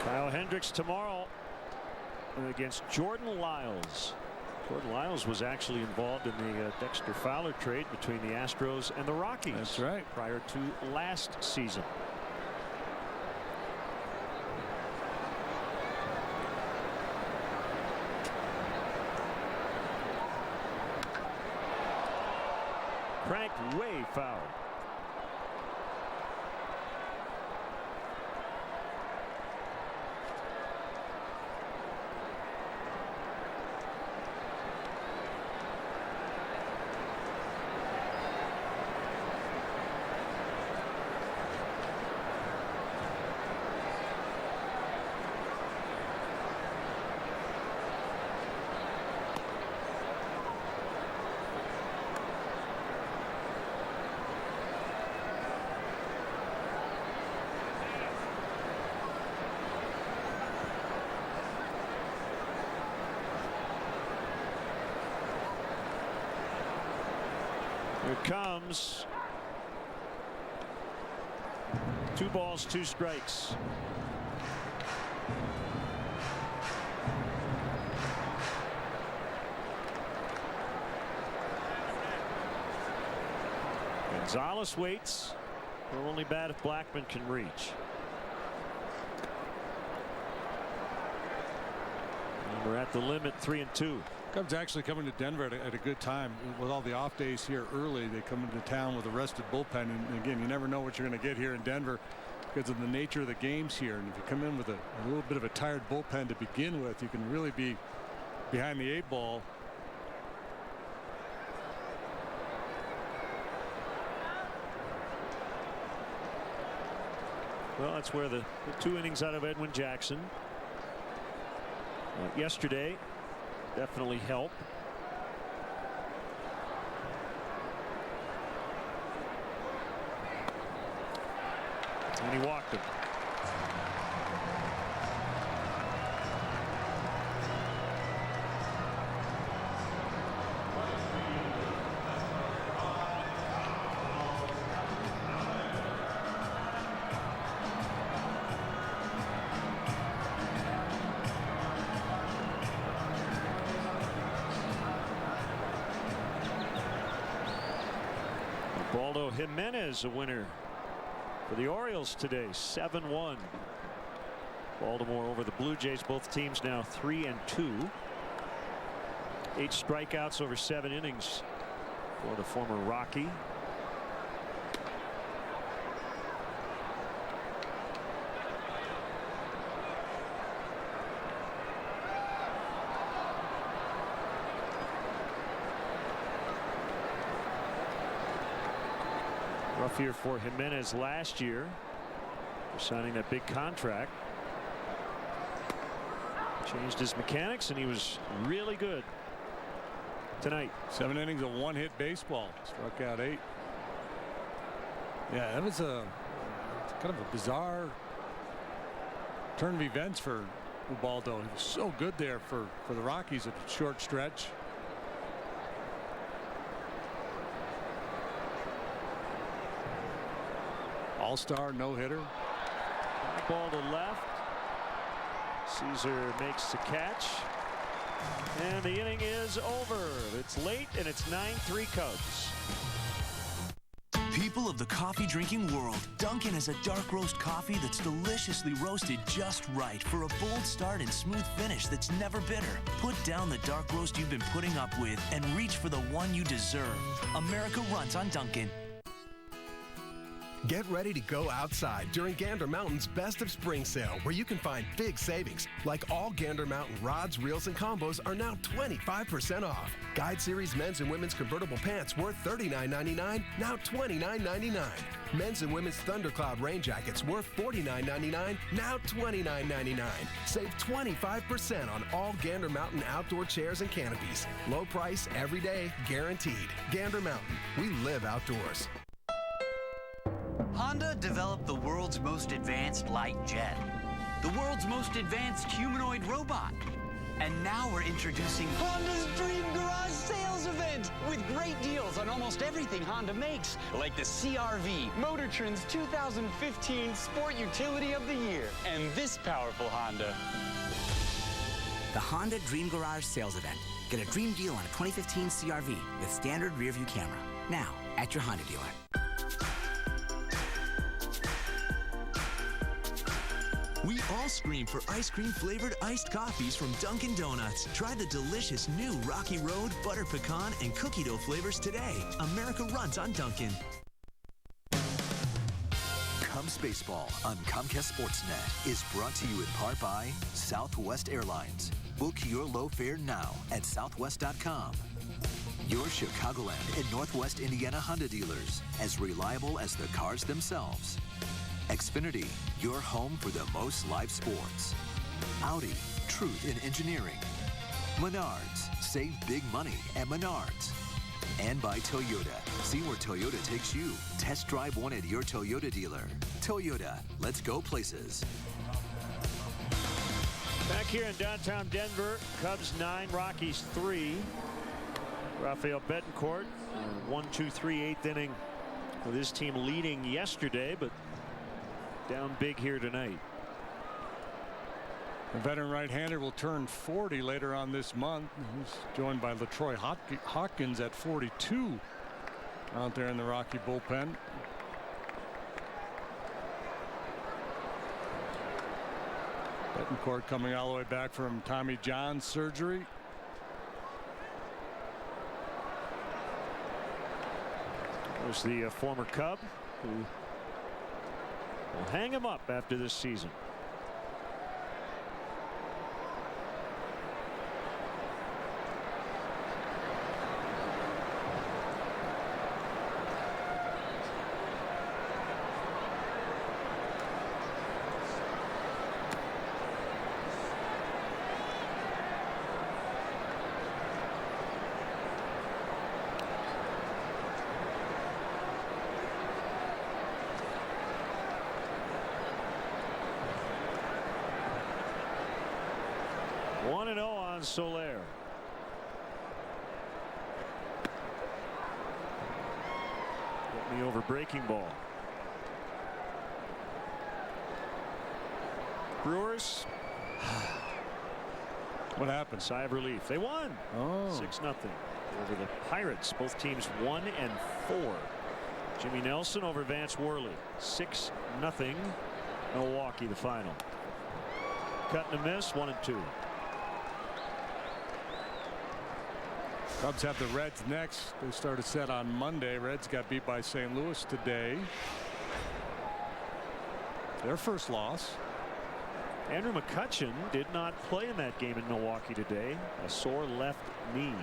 Kyle Hendricks tomorrow against Jordan Lyles. Jordan Lyles was actually involved in the Dexter Fowler trade between the Astros and the Rockies. That's right. Prior to last season. Cranked way foul. Here comes 2 balls, 2 strikes. Gonzalez waits. Will only bat if Blackman can reach. And we're at the limit, 3-2. Cubs actually coming to Denver at a good time with all the off days here early. They come into town with a rested bullpen, and again, you never know what you're going to get here in Denver because of the nature of the games here. And if you come in with a little bit of a tired bullpen to begin with, you can really be behind the 8 ball. Well, that's where the 2 innings out of Edwin Jackson yesterday definitely help. And he walked him. Baldo Jimenez a winner for the Orioles today, 7-1. Baltimore over the Blue Jays. Both teams now 3-2. 8 strikeouts over 7 innings for the former Rocky. Rough year for Jimenez last year for signing that big contract. Changed his mechanics and he was really good tonight. 7 innings of 1-hit baseball. Struck out 8. Yeah, that was a kind of a bizarre turn of events for Ubaldo. He was so good there for the Rockies at a short stretch. All-star no-hitter. Ball to left. Caesar makes the catch. And the inning is over. It's late and it's 9-3 Cubs. People of the coffee drinking world, Dunkin' has a dark roast coffee that's deliciously roasted just right for a bold start and smooth finish that's never bitter. Put down the dark roast you've been putting up with and reach for the one you deserve. America runs on Dunkin'. Get ready to go outside during Gander Mountain's Best of Spring sale, where you can find big savings. Like all Gander Mountain rods, reels, and combos are now 25% off. Guide Series men's and women's convertible pants worth $39.99, now $29.99. Men's and women's Thundercloud rain jackets worth $49.99, now $29.99. Save 25% on all Gander Mountain outdoor chairs and canopies. Low price, every day, guaranteed. Gander Mountain, we live outdoors. Honda developed the world's most advanced light jet, the world's most advanced humanoid robot. And now we're introducing Honda's Dream Garage Sales Event with great deals on almost everything Honda makes, like the CR-V, Motor Trend's 2015 Sport Utility of the Year, and this powerful Honda. The Honda Dream Garage Sales Event. Get a dream deal on a 2015 CR-V with standard rear view camera. Now at your Honda dealer. We all scream for ice cream flavored iced coffees from Dunkin' Donuts. Try the delicious new Rocky Road, butter pecan, and cookie dough flavors today. America runs on Dunkin'. Cubs Baseball on Comcast Sportsnet is brought to you in part by Southwest Airlines. Book your low fare now at southwest.com. Your Chicagoland and Northwest Indiana Honda dealers, as reliable as the cars themselves. Xfinity, your home for the most live sports. Audi, truth in engineering. Menards, save big money at Menards. And by Toyota, see where Toyota takes you. Test drive one at your Toyota dealer. Toyota, let's go places. Back here in downtown Denver, Cubs 9, Rockies 3. Rafael Betancourt, 1-2-3 8th inning with his team leading yesterday, but down big here tonight. The veteran right-hander will turn 40 later on this month. He's joined by LaTroy Hopkins at 42 out there in the Rocky bullpen. Betancourt coming all the way back from Tommy John surgery. Was the former Cub who will hang him up after this season. Soler. Get me over breaking ball. Brewers. What happened? Sigh of relief. They won. 6-0 over the Pirates. Both teams 1 and 4. Jimmy Nelson over Vance Worley. 6-0. Milwaukee the final. Cut and a miss. 1-2. Cubs have the Reds next. They start a set on Monday. Reds got beat by St. Louis today. Their first loss. Andrew McCutchen did not play in that game in Milwaukee today. A sore left knee.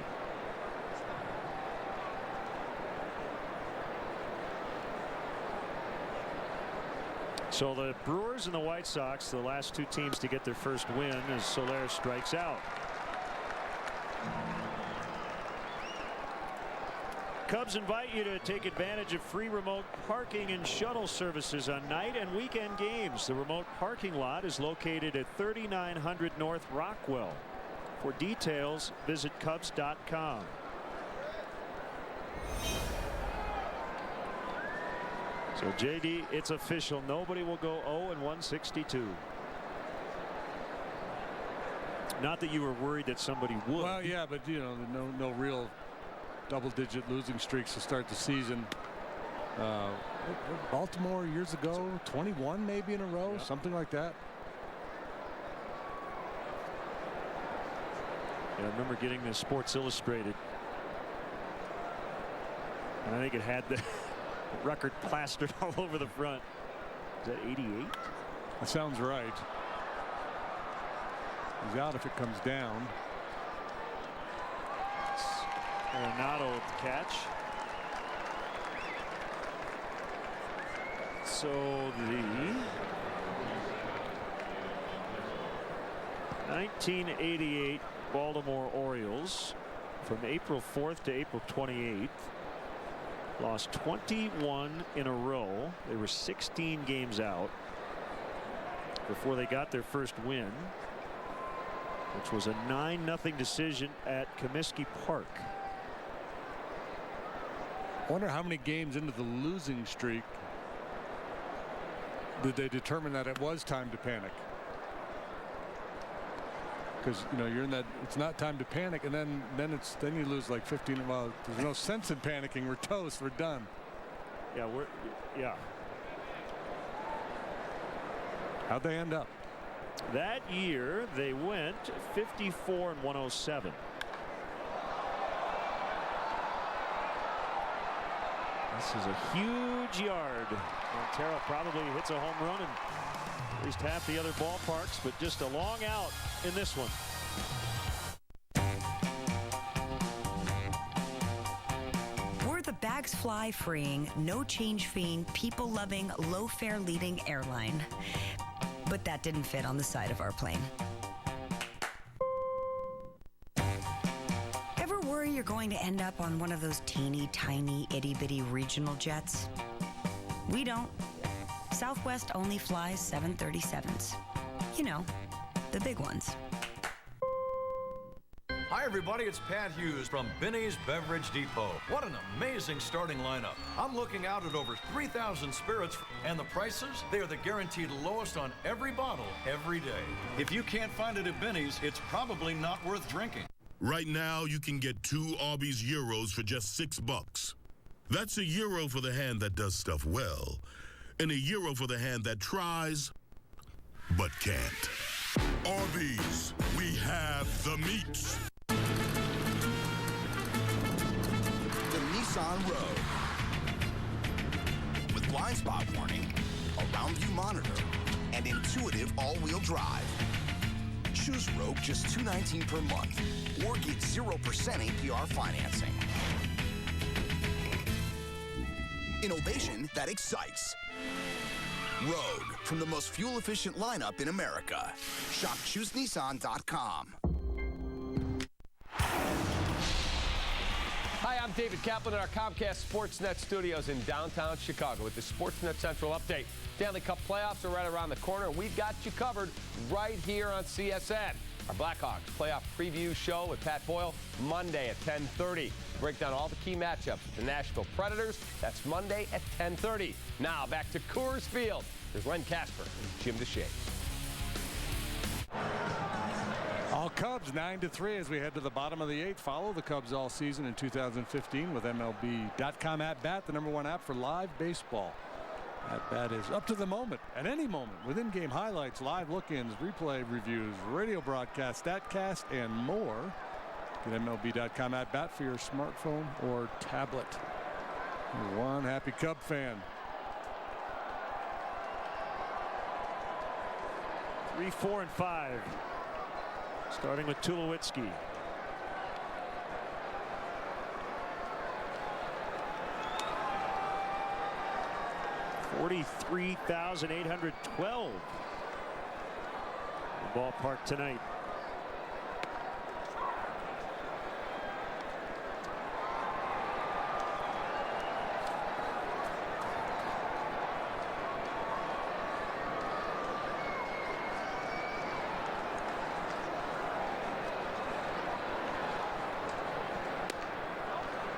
So the Brewers and the White Sox, the last two teams to get their first win, as Soler strikes out. Cubs invite you to take advantage of free remote parking and shuttle services on night and weekend games. The remote parking lot is located at 3900 North Rockwell. For details, visit Cubs.com. So JD, it's official. Nobody will go 0-162. Not that you were worried that somebody would. Well, yeah, but you know, no real double-digit losing streaks to start the season. Baltimore years ago, 21 maybe in a row, something like that. Yeah, I remember getting this Sports Illustrated, and I think it had the Record plastered all over the front. Is that 88? That sounds right. He's out if it comes down. Arenado with the catch. So the 1988 Baltimore Orioles from April 4th to April 28th lost 21 in a row. They were 16 games out before they got their first win, which was a 9-0 decision at Comiskey Park. I wonder how many games into the losing streak did they determine that it was time to panic? Because you're in that it's not time to panic, and then you lose like 15. Well, there's no sense in panicking. We're toast. We're done. Yeah. How'd they end up? That year they went 54-107. This is a huge yard. Montero probably hits a home run in at least half the other ballparks, but just a long out in this one. We're the bags fly freeing, no change feeing, people loving, low fare leading airline. But that didn't fit on the side of our plane. Ever worry you're going to end up on one of those teeny tiny itty bitty regional jets? We don't. Southwest only flies 737s. You know, the big ones. Hi, everybody. It's Pat Hughes from Binny's Beverage Depot. What an amazing starting lineup. I'm looking out at over 3,000 spirits, and the prices, they are the guaranteed lowest on every bottle every day. If you can't find it at Binny's, it's probably not worth drinking. Right now, you can get 2 Arby's Euros for just $6. That's a euro for the hand that does stuff well, and a euro for the hand that tries, but can't. Arby's, we have the meats. The Nissan Rogue. With blind spot warning, a round view monitor, and intuitive all-wheel drive. Choose Rogue just $219 per month, or get 0% APR financing. Innovation that excites. Rogue, from the most fuel-efficient lineup in America. Shop ChooseNissan.com. Hi, I'm David Kaplan at our Comcast Sportsnet studios in downtown Chicago with the Sportsnet Central Update. Stanley Cup playoffs are right around the corner, and we've got you covered right here on CSN. Our Blackhawks playoff preview show with Pat Boyle Monday at 10:30. Break down all the key matchups with the Nashville Predators. That's Monday at 10:30. Now back to Coors Field. Here's Len Casper and Jim Deshaies. All Cubs 9-3 as we head to the bottom of the 8th. Follow the Cubs all season in 2015 with MLB.com @bat, the #1 app for live baseball. That is up to the moment, at any moment, with in-game highlights, live look-ins, replay reviews, radio broadcasts, StatCast, and more. Get MLB.com @bat for your smartphone or tablet. One happy Cub fan. 3, 4, and 5. Starting with Tulowitzki. $43,812. The ballpark tonight.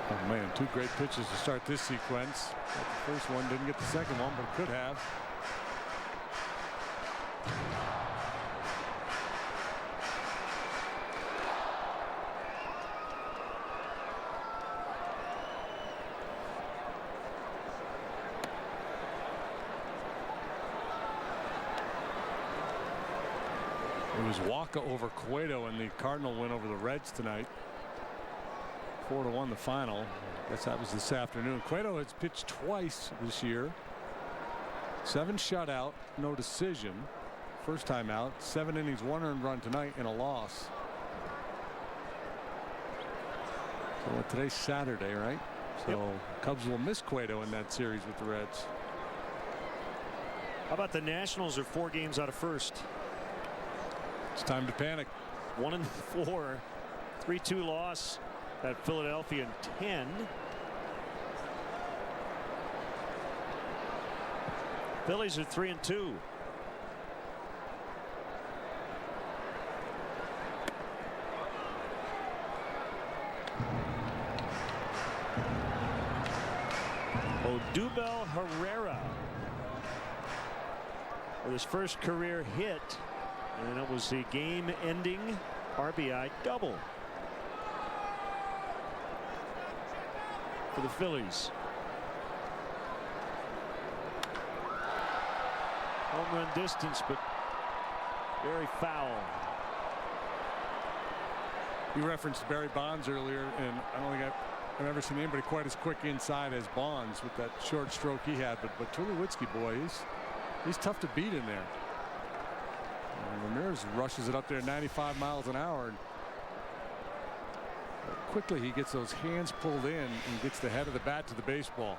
Oh man, 2 great pitches to start this sequence. The first one didn't get the second one, but could have. It was Waka over Cueto in the Cardinal win over the Reds tonight. 4-1 the final. I guess that was this afternoon. Cueto has pitched twice this year. 7 shutout, no decision. First time out. 7 innings, 1 earned run tonight, and a loss. So today's Saturday, right? So Cubs will miss Cueto in that series with the Reds. How about the Nationals are 4 games out of first? It's time to panic. 1-4, 3-2 loss at Philadelphia in 10. Phillies are 3-2. Odubel Herrera with his first career hit, and it was the game-ending RBI double for the Phillies. Home run distance, but very foul. You referenced Barry Bonds earlier, and I don't think I've ever seen anybody quite as quick inside as Bonds with that short stroke he had. But Tulowitzki, boy, he's tough to beat in there. And Ramirez rushes it up there 95 miles an hour. And quickly he gets those hands pulled in and gets the head of the bat to the baseball.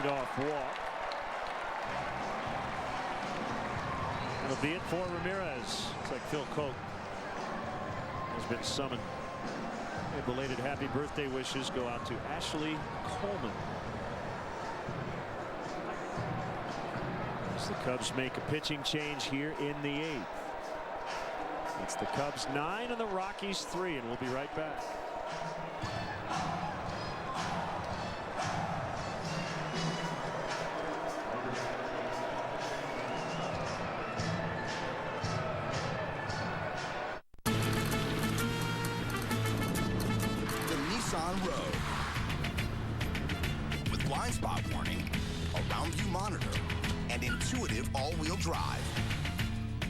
Leadoff walk. That'll be it for Ramirez. It's like Phil Koch has been summoned. A belated happy birthday wishes go out to Ashley Coleman. As the Cubs make a pitching change here in the 8th. It's the Cubs 9 and the Rockies 3, and we'll be right back. Road. With blind spot warning, a round view monitor, and intuitive all-wheel drive.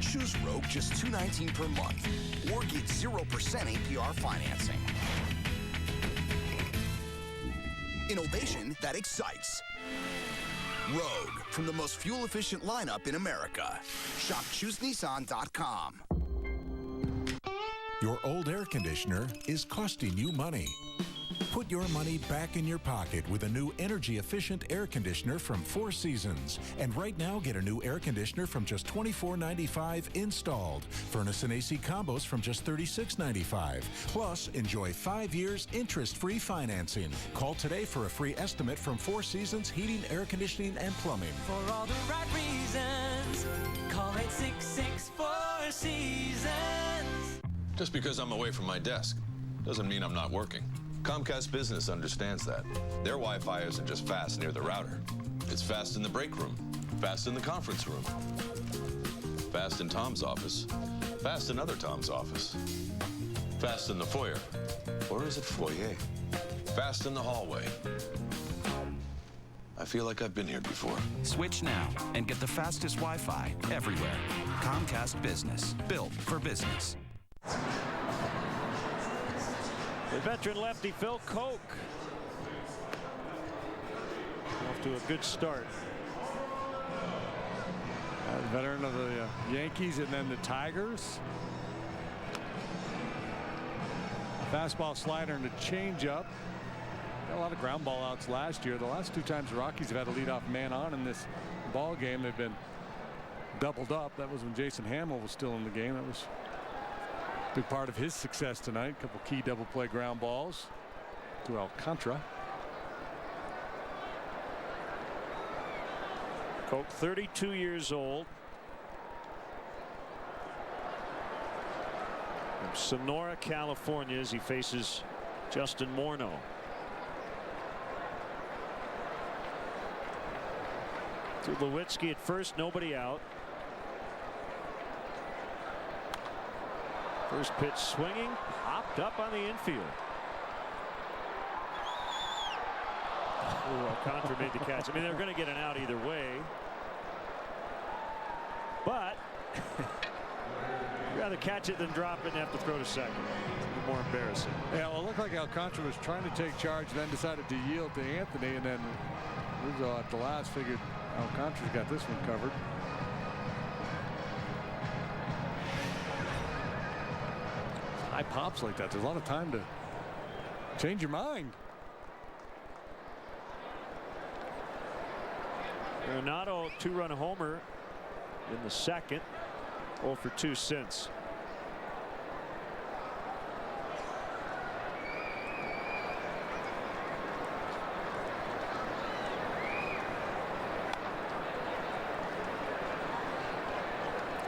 Choose Rogue just $219 per month or get 0% APR financing. Innovation that excites. Rogue, from the most fuel-efficient lineup in America. Shop ChooseNissan.com. Your old air conditioner is costing you money. Put your money back in your pocket with a new energy-efficient air conditioner from Four Seasons. And right now, get a new air conditioner from just $24.95 installed. Furnace and AC combos from just $36.95. Plus, enjoy 5 years interest-free financing. Call today for a free estimate from Four Seasons Heating, Air Conditioning, and Plumbing. For all the right reasons, call 866-4 Seasons. Just because I'm away from my desk doesn't mean I'm not working. Comcast Business understands that. Their Wi-Fi isn't just fast near the router. It's fast in the break room, fast in the conference room, fast in Tom's office, fast in other Tom's office, fast in the foyer, or is it foyer? Fast in the hallway. I feel like I've been here before. Switch now and get the fastest Wi-Fi everywhere. Comcast Business, built for business. The veteran lefty Phil Koch off to a good start. Veteran of the Yankees and then the Tigers. Fastball, slider, and a changeup. Got a lot of ground ball outs last year. The last 2 times the Rockies have had a leadoff man on in this ball game, they've been doubled up. That was when Jason Hamill was still in the game. That was a big part of his success tonight. A couple key double play ground balls to Alcantara. Koch, 32 years old. From Sonora, California, as he faces Justin Morneau. Tulowitzki at first, nobody out. First pitch swinging, popped up on the infield. Alcantara made the catch. I mean, they're going to get an out either way. But you got Rather catch it than drop it and have to throw to second. It's more embarrassing. Yeah, well, it looked like Alcantara was trying to take charge, then decided to yield to Anthony, and then Rizzo at the last figured Alcantara's got this one covered. High pops like that, there's a lot of time to change your mind. Arenado, 2-run homer in the second. 0 for 2 since.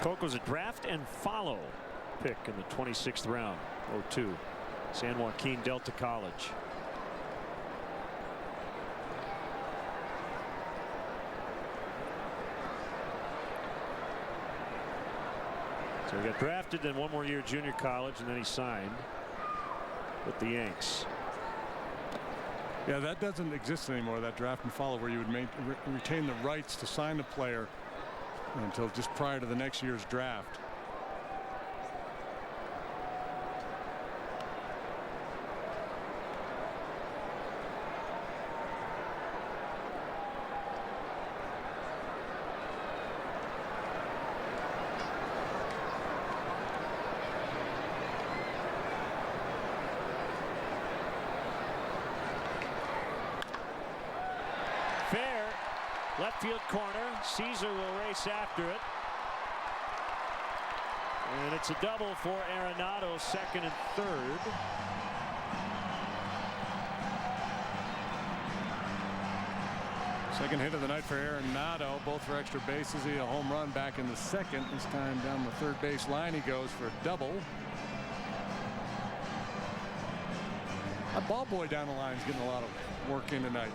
Koch was a draft and follow pick in the 26th round. 0-2. San Joaquin Delta College. So he got drafted, then 1 more year junior college, and then he signed with the Yanks. Yeah, that doesn't exist anymore, that draft and follow, where you would retain the rights to sign a player until just prior to the next year's draft. Left field corner. Caesar will race after it. And it's a double for Arenado, second and third. Second hit of the night for Arenado, both for extra bases. He a home run back in the second. This time down the third base line he goes for a double. That ball boy down the line is getting a lot of work in tonight.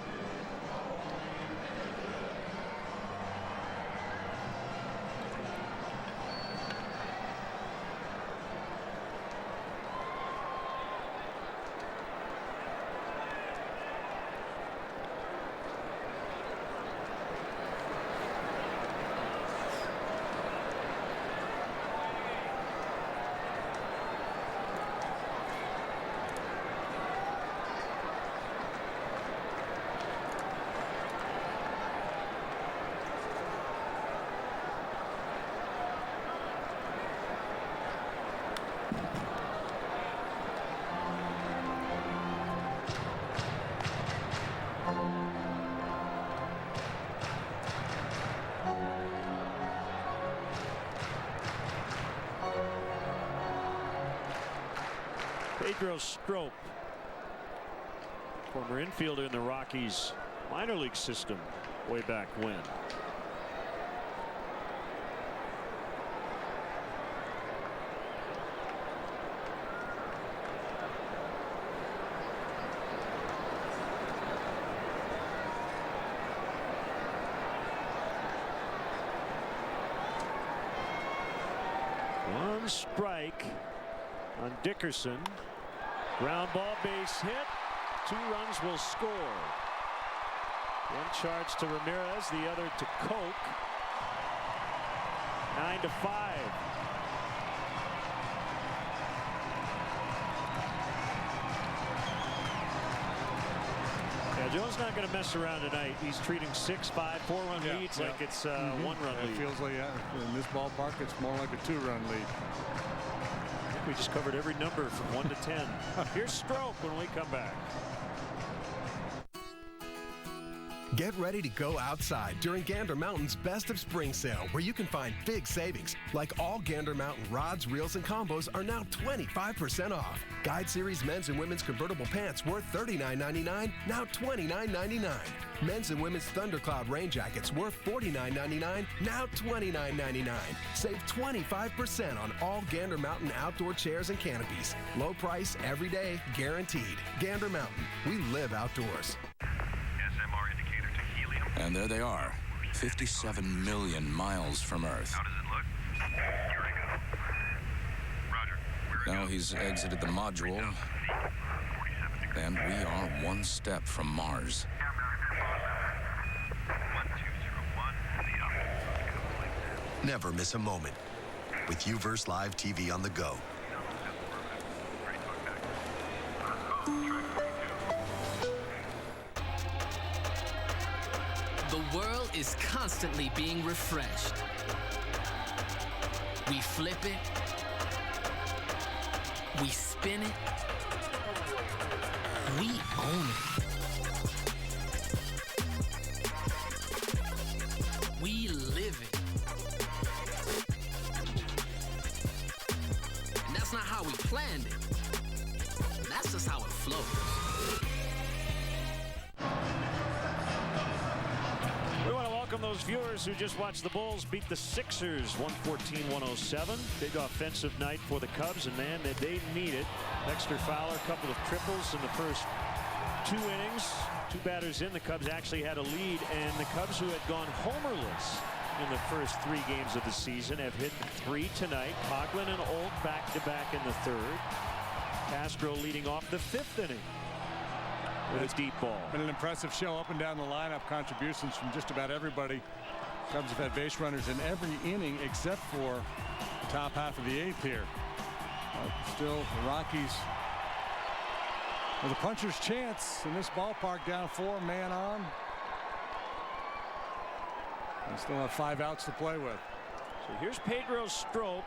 Pedro Strop, former infielder in the Rockies minor league system way back when. One strike on Dickerson. Ground ball, base hit. 2 runs will score. One charge to Ramirez, the other to Koch. 9-5. Yeah, Joe's not going to mess around tonight. He's treating 6-5, 4-run leads like it's a 1-run lead. It feels like in this ballpark, it's more like a 2-run lead. We just covered every number from 1 to 10. Here's Stroke when we come back. Get ready to go outside during Gander Mountain's Best of Spring Sale, where you can find big savings. Like all Gander Mountain rods, reels, and combos are now 25% off. Guide Series men's and women's convertible pants worth $39.99, now $29.99. Men's and women's Thundercloud rain jackets worth $49.99, now $29.99. Save 25% on all Gander Mountain outdoor chairs and canopies. Low price, every day, guaranteed. Gander Mountain, we live outdoors. SMR indicator to helium. And there they are, 57 million miles from Earth. How does it look? Here I go. Roger. Now he's exited the module, and we are one step from Mars. Countdown 1201 and the up. Never miss a moment. with UVerse Live TV on the go. The world is constantly being refreshed. We flip it, we spin it, we own it. We live it. And that's not how we planned it. That's just how it flows. We want to welcome those viewers who just watched the Bulls beat the Sixers 114-107. Big offensive night for the Cubs, and man, they need it. Dexter Fowler, a couple of triples in the first 2 innings. 2 batters in, the Cubs actually had a lead, and the Cubs, who had gone homerless in the first 3 games of the season, have hit 3 tonight. Coughlin and Olt back-to-back in the 3rd. Castro leading off the 5th inning with a deep ball. Been an impressive show up and down the lineup. Contributions from just about everybody. Cubs have had base runners in every inning except for the top half of the 8th here. Still, the Rockies with a puncher's chance in this ballpark, down 4 man on. They still have 5 outs to play with. So here's Pedro Strop,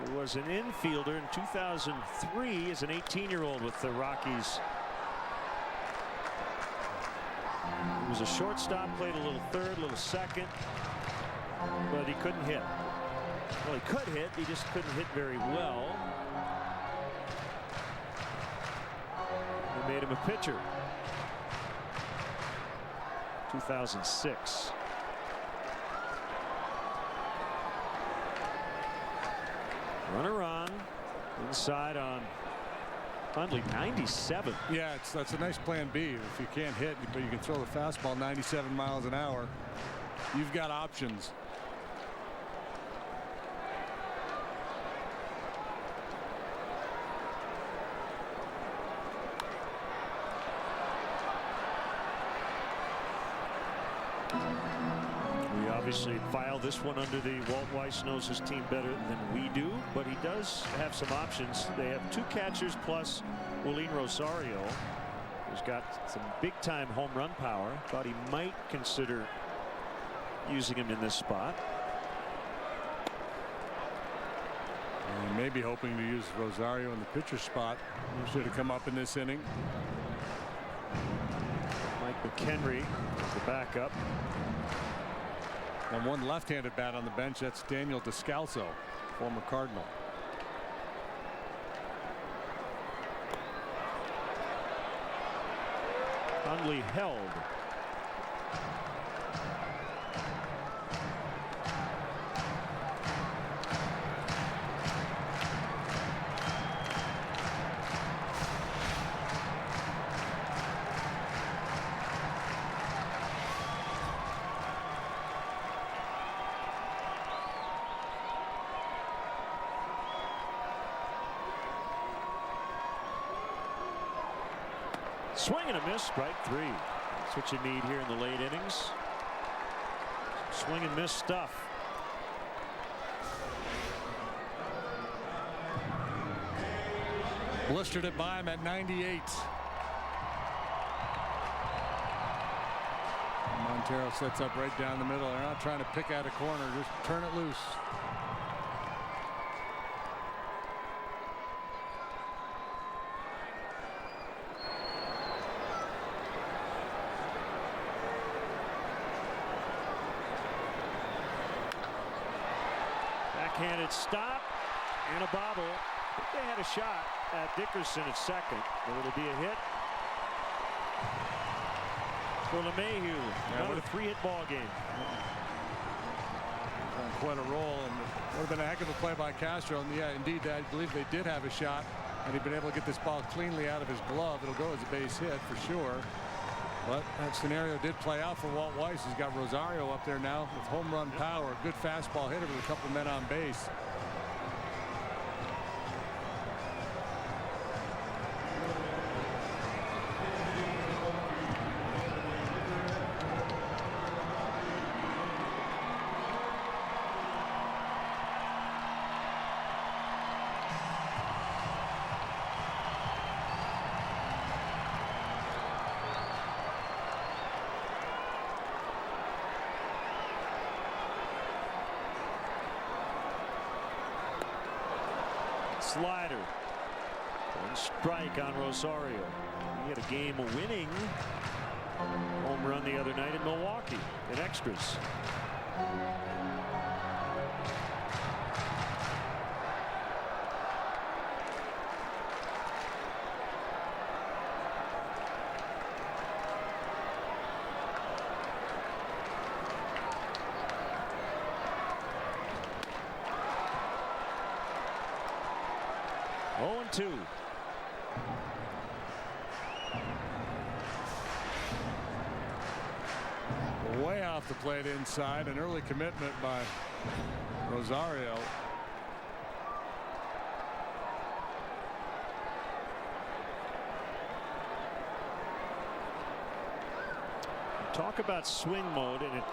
who was an infielder in 2003 as an 18-year-old with the Rockies. He was a shortstop, played a little third, a little second, but he couldn't hit. Well, he could hit, he just couldn't hit very well. They made him a pitcher. 2006. Runner on, inside on Hundley, 97. Yeah, that's a nice plan B. If you can't hit, but you can throw the fastball 97 miles an hour, you've got options. We obviously file this one under the Walt Weiss knows his team better than we do, but he does have some options. They have 2 catchers plus Wilin Rosario, who's got some big-time home run power. Thought he might consider using him in this spot. And maybe hoping to use Rosario in the pitcher spot. He should have come up in this inning. Mike McHenry, the backup. And one left-handed bat on the bench. That's Daniel Descalso, former Cardinal. Hundley held. Swing and a miss, strike 3. That's what you need here in the late innings. Swing and miss stuff. Blistered it by him at 98. Montero sets up right down the middle. They're not trying to pick out a corner, just turn it loose. Backhanded stop and a bobble. I think they had a shot at Dickerson at second, but it'll be a hit for LeMahieu. What a 3-hit ball game. On quite a roll, and would have been a heck of a play by Castro. And yeah, indeed, I believe they did have a shot, and he'd been able to get this ball cleanly out of his glove. It'll go as a base hit for sure. But that scenario did play out for Walt Weiss. He's got Rosario up there now with home run power. Good fastball hitter with a couple men on base. slider. One strike on Rosario. He had a game-winning home run the other night in Milwaukee in extras. Two. Way off the plate inside. An early commitment by Rosario. Talk about swing mode, and it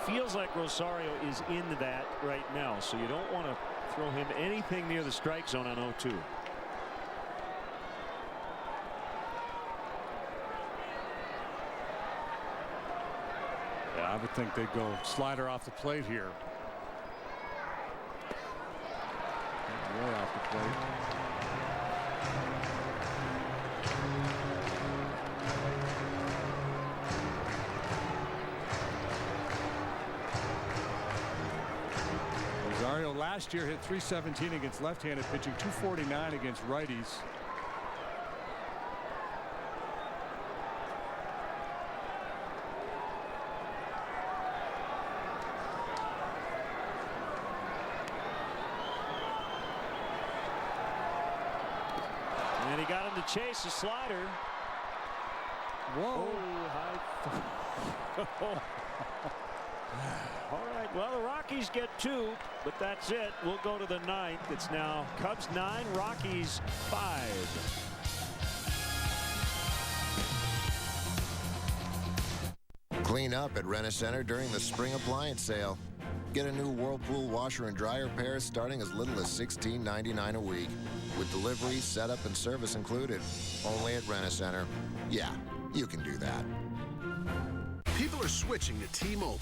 feels like Rosario is in that right now, so you don't want to throw him anything near the strike zone on 0-2. Yeah, I would think they'd go slider off the plate here. Way off the plate. Rosario last year hit .317 against left-handed pitching, .249 against righties. And he got him to chase a slider. Whoa. Oh, all right, well, the Rockies get 2, but that's it. We'll go to the 9th. It's now Cubs 9, Rockies 5. Clean up at Rent-A-Center during the spring appliance sale. Get a new Whirlpool washer and dryer pair starting as little as $16.99 a week, with delivery, setup, and service included. Only at Rent-A-Center. Yeah, you can do that. People are switching to T-Mobile.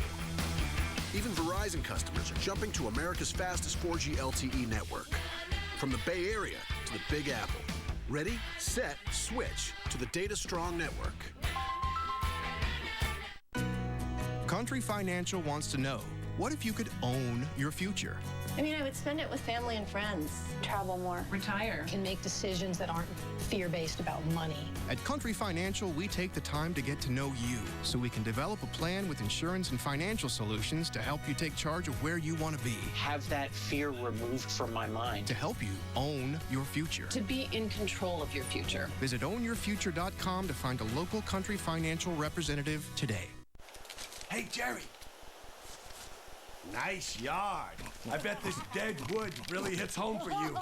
Even Verizon customers are jumping to America's fastest 4G LTE network. From the Bay Area to the Big Apple. Ready, set, switch to the data-strong network. Country Financial wants to know, what if you could own your future? I mean, I would spend it with family and friends. Travel more. Retire. Can make decisions that aren't fear-based about money. At Country Financial, we take the time to get to know you so we can develop a plan with insurance and financial solutions to help you take charge of where you want to be. Have that fear removed from my mind. To help you own your future. To be in control of your future. Visit ownyourfuture.com to find a local Country Financial representative today. Hey, Jerry. Nice yard. I bet this dead wood really hits home for you.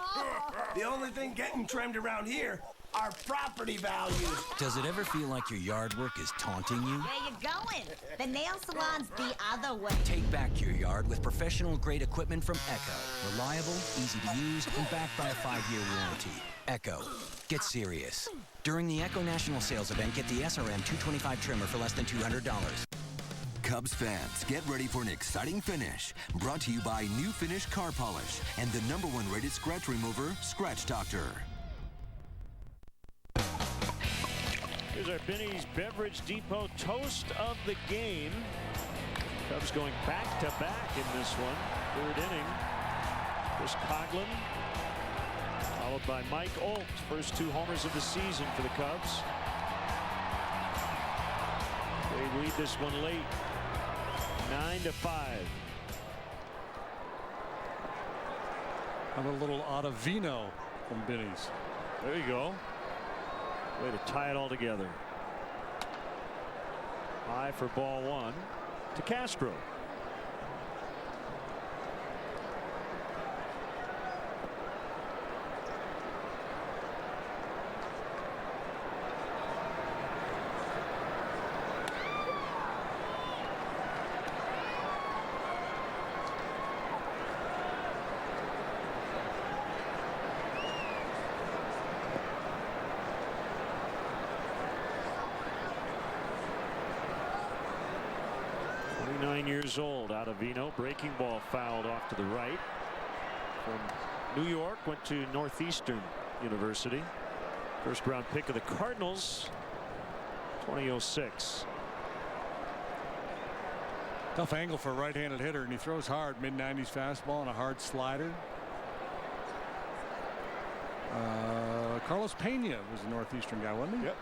The only thing getting trimmed around here are property values. Does it ever feel like your yard work is taunting you? Where you going? The nail salon's the other way. Take back your yard with professional-grade equipment from Echo. Reliable, easy to use, and backed by a 5-year warranty. Echo. Get serious. During the Echo National Sales Event, get the SRM 225 trimmer for less than $200. Cubs fans, get ready for an exciting finish. Brought to you by New Finish Car Polish and the #1 rated scratch remover, Scratch Doctor. Here's our Binny's Beverage Depot toast of the game. Cubs going back-to-back in this one. 3rd inning. Chris Coughlin, followed by Mike Olt. First 2 homers of the season for the Cubs. They lead this one late. 9-5. Have a little Ottavino from Binny's. There you go. Way to tie it all together. High for ball 1 to Castro. Years old. Ottavino, breaking ball fouled off to the right from New York, went to Northeastern University. First round pick of the Cardinals, 2006. Tough angle for a right-handed hitter, and he throws hard. Mid-90s fastball and a hard slider. Carlos Pena was a Northeastern guy, wasn't he? Yep.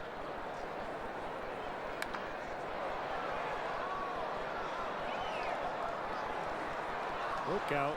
Look out.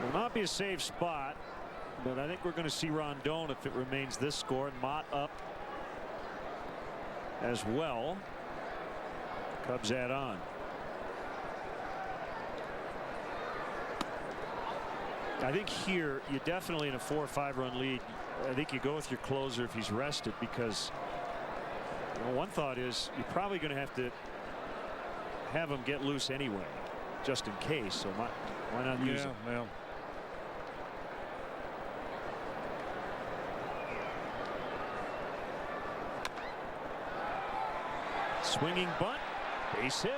Will not be a safe spot, but I think we're going to see Rondon if it remains this score, and Mott up as well. Cubs add on. I think here you definitely in a 4 or 5 run lead. I think you go with your closer if he's rested, because one thought is you're probably going to have him get loose anyway, just in case. So why not use him? Well. Swinging bunt, base hit.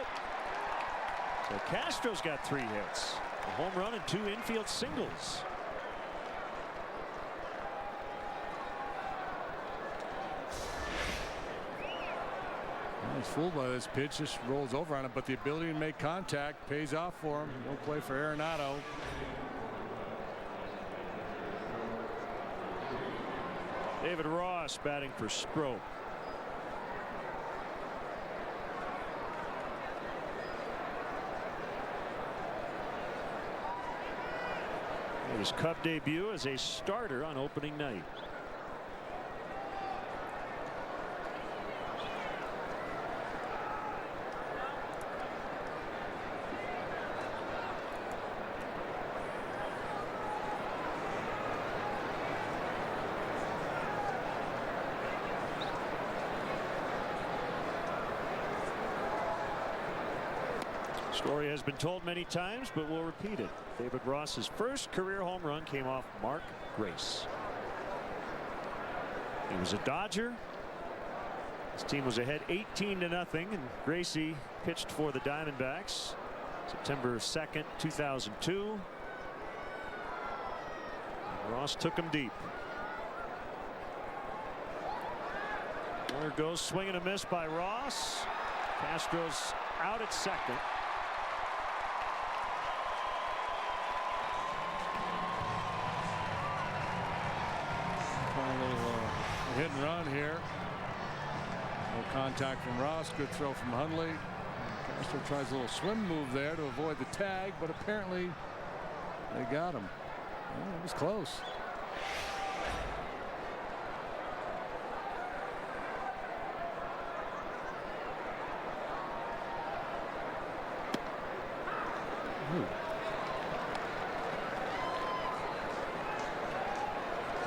So Castro's got 3 hits, a home run and 2 infield singles. He's fooled by this pitch, just rolls over on it, but the ability to make contact pays off for him. No play for Arenado. David Ross batting for Stroh. His Cub debut as a starter on opening night. Story has been told many times, but we'll repeat it. David Ross's first career home run came off Mark Grace. He was a Dodger. His team was ahead 18-0, and Gracie pitched for the Diamondbacks September 2nd, 2002. Ross took him deep. There goes swing and a miss by Ross. Castro's out at second. Hit and run here. No contact from Ross. Good throw from Hundley. Castro tries a little swim move there to avoid the tag, but apparently they got him. Well, it was close.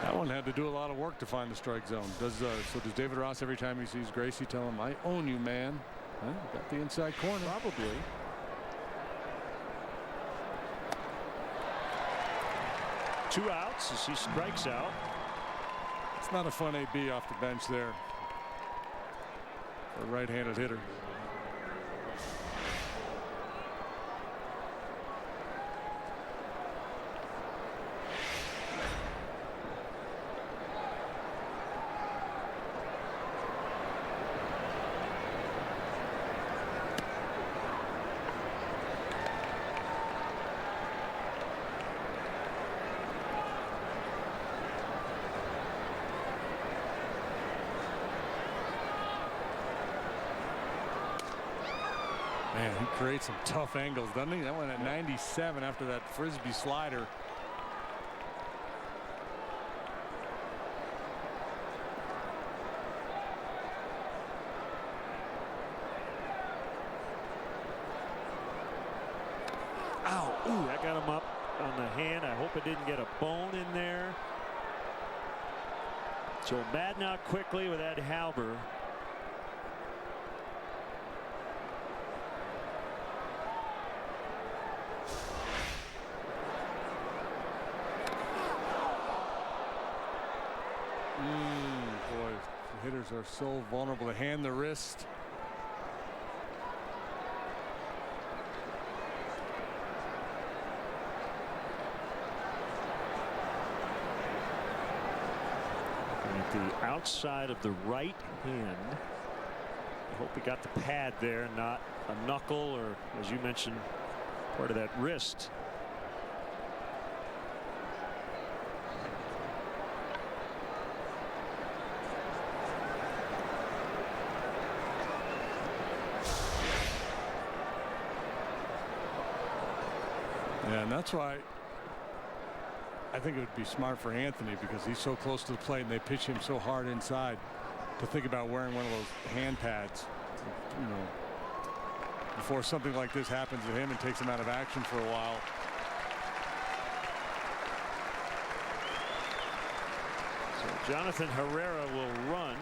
That one had to do a lot of work to find the strike zone. So does David Ross, every time he sees Gracie, tell him, "I own you, man"? Well, got the inside corner. Probably. Two outs as he strikes out. It's not a fun AB off the bench there for a right-handed hitter. Man, he creates some tough angles, doesn't he? That one at 97 after that frisbee slider. Ow. Ooh, that got him up on the hand. I hope it didn't get a bone in there. So Madden out quickly with Ed Halber. Boy, the hitters are so vulnerable to hand the wrist. At the outside of the right hand. I hope he got the pad there, not a knuckle or, as you mentioned, part of that wrist. Yeah, and that's why I think it would be smart for Anthony, because he's so close to the plate and they pitch him so hard inside, to think about wearing one of those hand pads, you know, before something like this happens to him and takes him out of action for a while. So Jonathan Herrera will run.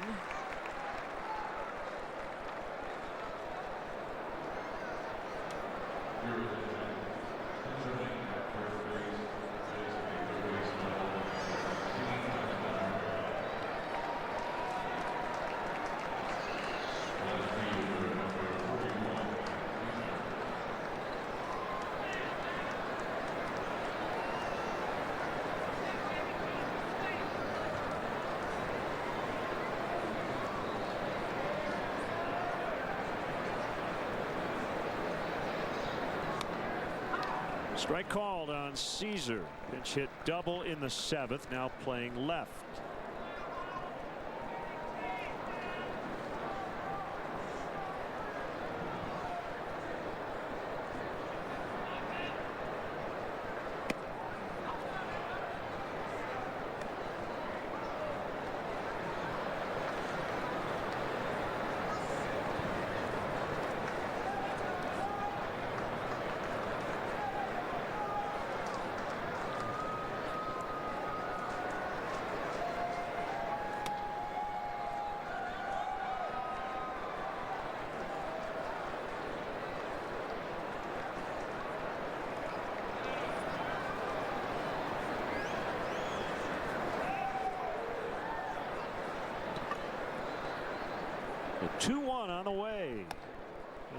Strike called on Caesar. Pitch hit double in the 7th. Now playing left. The 2-1 on the way.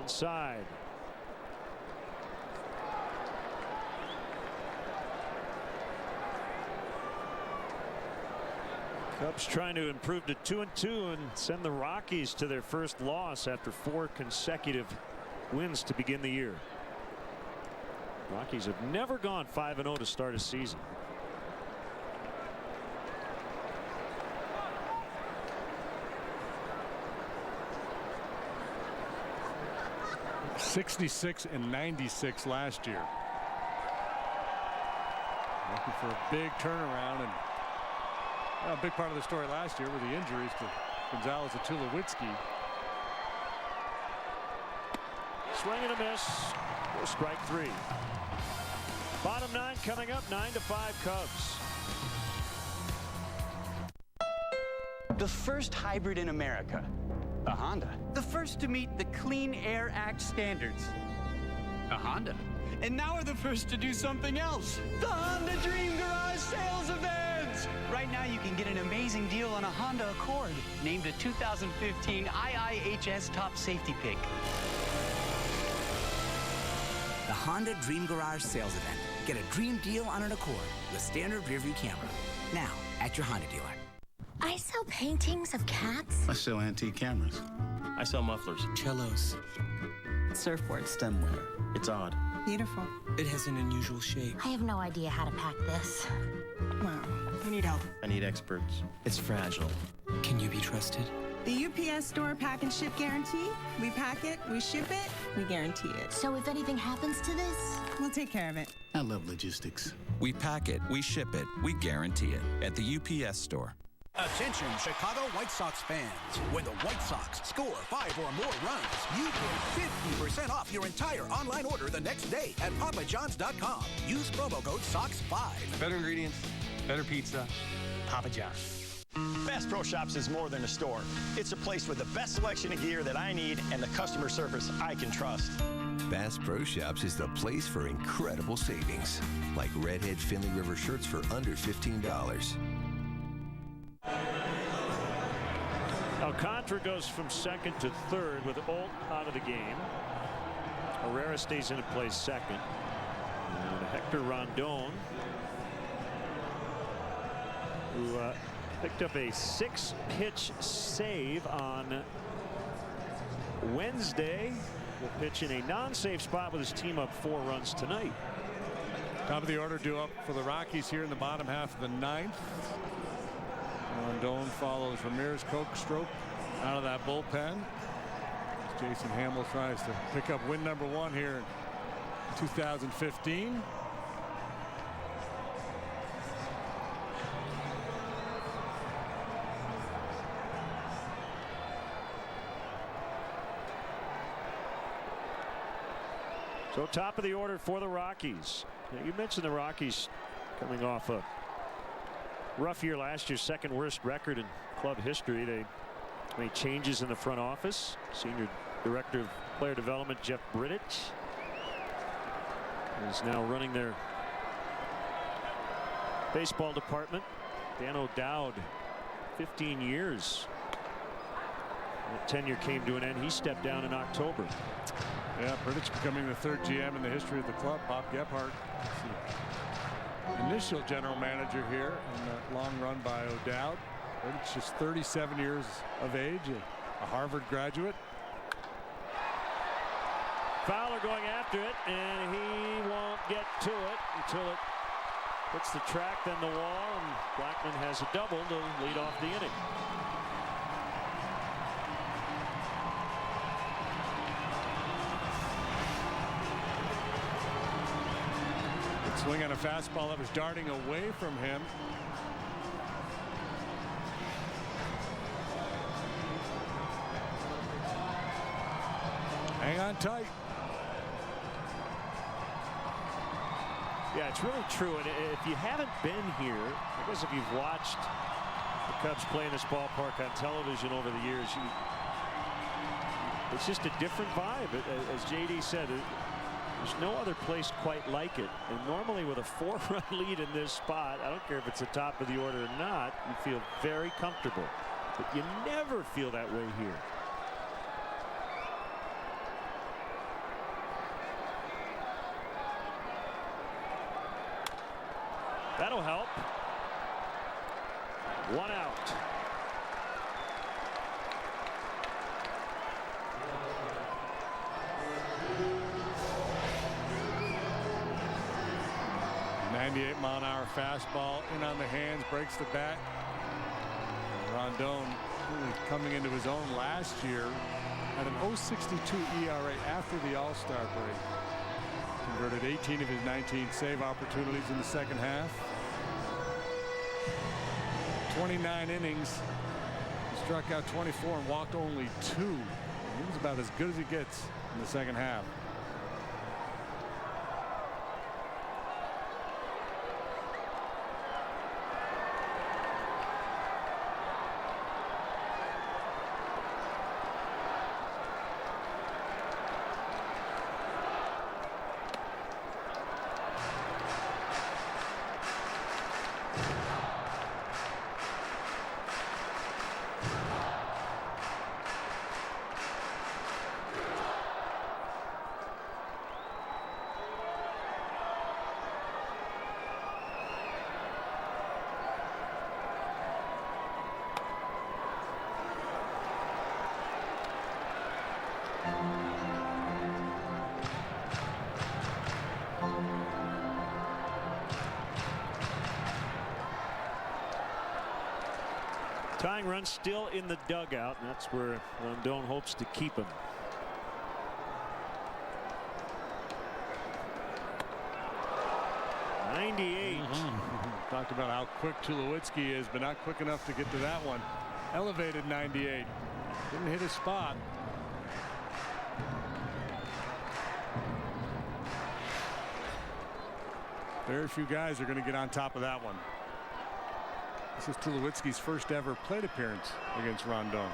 Inside. Cubs trying to improve to 2-2 and send the Rockies to their first loss after 4 consecutive wins to begin the year. Rockies have never gone 5-0 to start a season. '66-96 last year. Looking for a big turnaround, and a big part of the story last year were the injuries to Gonzalez and Tulowitzki. Swing and a miss for strike 3. Bottom 9 coming up, 9-5 Cubs. The first hybrid in America. A Honda. The first to meet the Clean Air Act standards. A Honda. And now we're the first to do something else. The Honda Dream Garage Sales Event! Right now you can get an amazing deal on a Honda Accord, named a 2015 IIHS Top Safety Pick. The Honda Dream Garage Sales Event. Get a dream deal on an Accord with standard rearview camera. Now at your Honda dealer. I sell paintings of cats. I sell antique cameras. I sell mufflers. Cellos. Surfboard stemware. It's odd. Beautiful. It has an unusual shape. I have no idea how to pack this. Wow. I need help. I need experts. It's fragile. Can you be trusted? The UPS Store Pack and Ship Guarantee. We pack it, we ship it, we guarantee it. So if anything happens to this, we'll take care of it. I love logistics. We pack it, we ship it, we guarantee it at the UPS Store. Attention Chicago White Sox fans. When the White Sox score 5 or more runs, you get 50% off your entire online order the next day at papajohns.com. Use promo code SOX5. Better ingredients, better pizza, Papa John's. Bass Pro Shops is more than a store. It's a place with the best selection of gear that I need and the customer service I can trust. Bass Pro Shops is the place for incredible savings, like Redhead Finley River shirts for under $15. Alcantara goes from second to third with Alt out of the game. Herrera stays in and plays second. And Hector Rondon, who picked up a 6-pitch save on Wednesday, will pitch in a non-save spot with his team up 4 runs tonight. Top of the order due up for the Rockies here in the bottom half of the 9th. Rondon follows Ramirez stroke out of that bullpen. As Jason Hamill tries to pick up win number 1 here in 2015. So top of the order for the Rockies. Now, you mentioned the Rockies coming off a rough year last year, second worst record in club history. They made changes in the front office. Senior Director of Player Development Jeff Bridich is now running their baseball department. Dan O'Dowd, 15 years. That tenure came to an end. He stepped down in October. Yeah, Bridich becoming the 3rd GM in the history of the club. Bob Gephardt, initial general manager here, and that long run by O'Dowd. Bridich just 37 years of age, a Harvard graduate. Fowler going after it, and he won't get to it until it hits the track, then the wall, and Blackman has a double to lead off the inning. Swing on a fastball that was darting away from him. Hang on tight. Yeah, it's really true. And if you haven't been here, I guess if you've watched the Cubs play in this ballpark on television over the years, it's just a different vibe. As JD said, there's no other place quite like it. And normally with a 4-run lead in this spot, I don't care if it's the top of the order or not, you feel very comfortable. But you never feel that way here. That'll help. 1 out. .98-mile-an-hour fastball in on the hands, breaks the bat. Rondon really coming into his own last year at an 0.62 ERA after the All-Star break. Converted 18 of his 19 save opportunities in the second half. 29 innings. He struck out 24 and walked only 2. He was about as good as he gets in the second half. Tying run still in the dugout, and that's where Rondon hopes to keep him. Talked about how quick Tulowitzki is, but not quick enough to get to that one. Elevated 98. Didn't hit his spot. Very few guys are going to get on top of that one. This is Tulowitzki's first ever plate appearance against Rondon.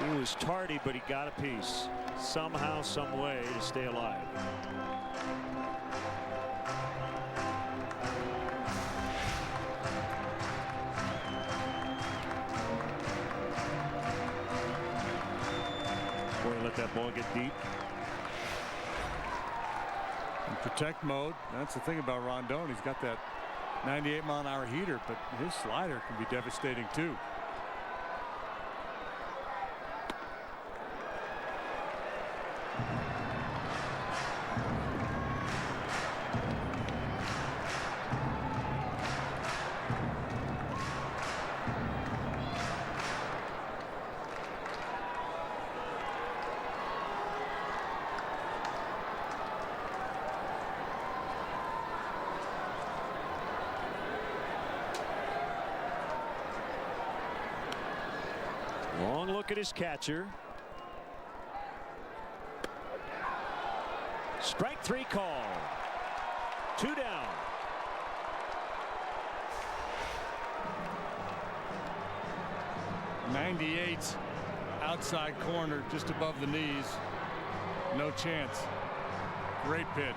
He was tardy, but he got a piece somehow, some way to stay alive. Boy, let that ball get deep. In protect mode, that's the thing about Rondon. He's got that 98-mile-an-hour heater, but his slider can be devastating too. Long look at his catcher. Strike 3 call. 2 down. '98 outside corner just above the knees. No chance. Great pitch.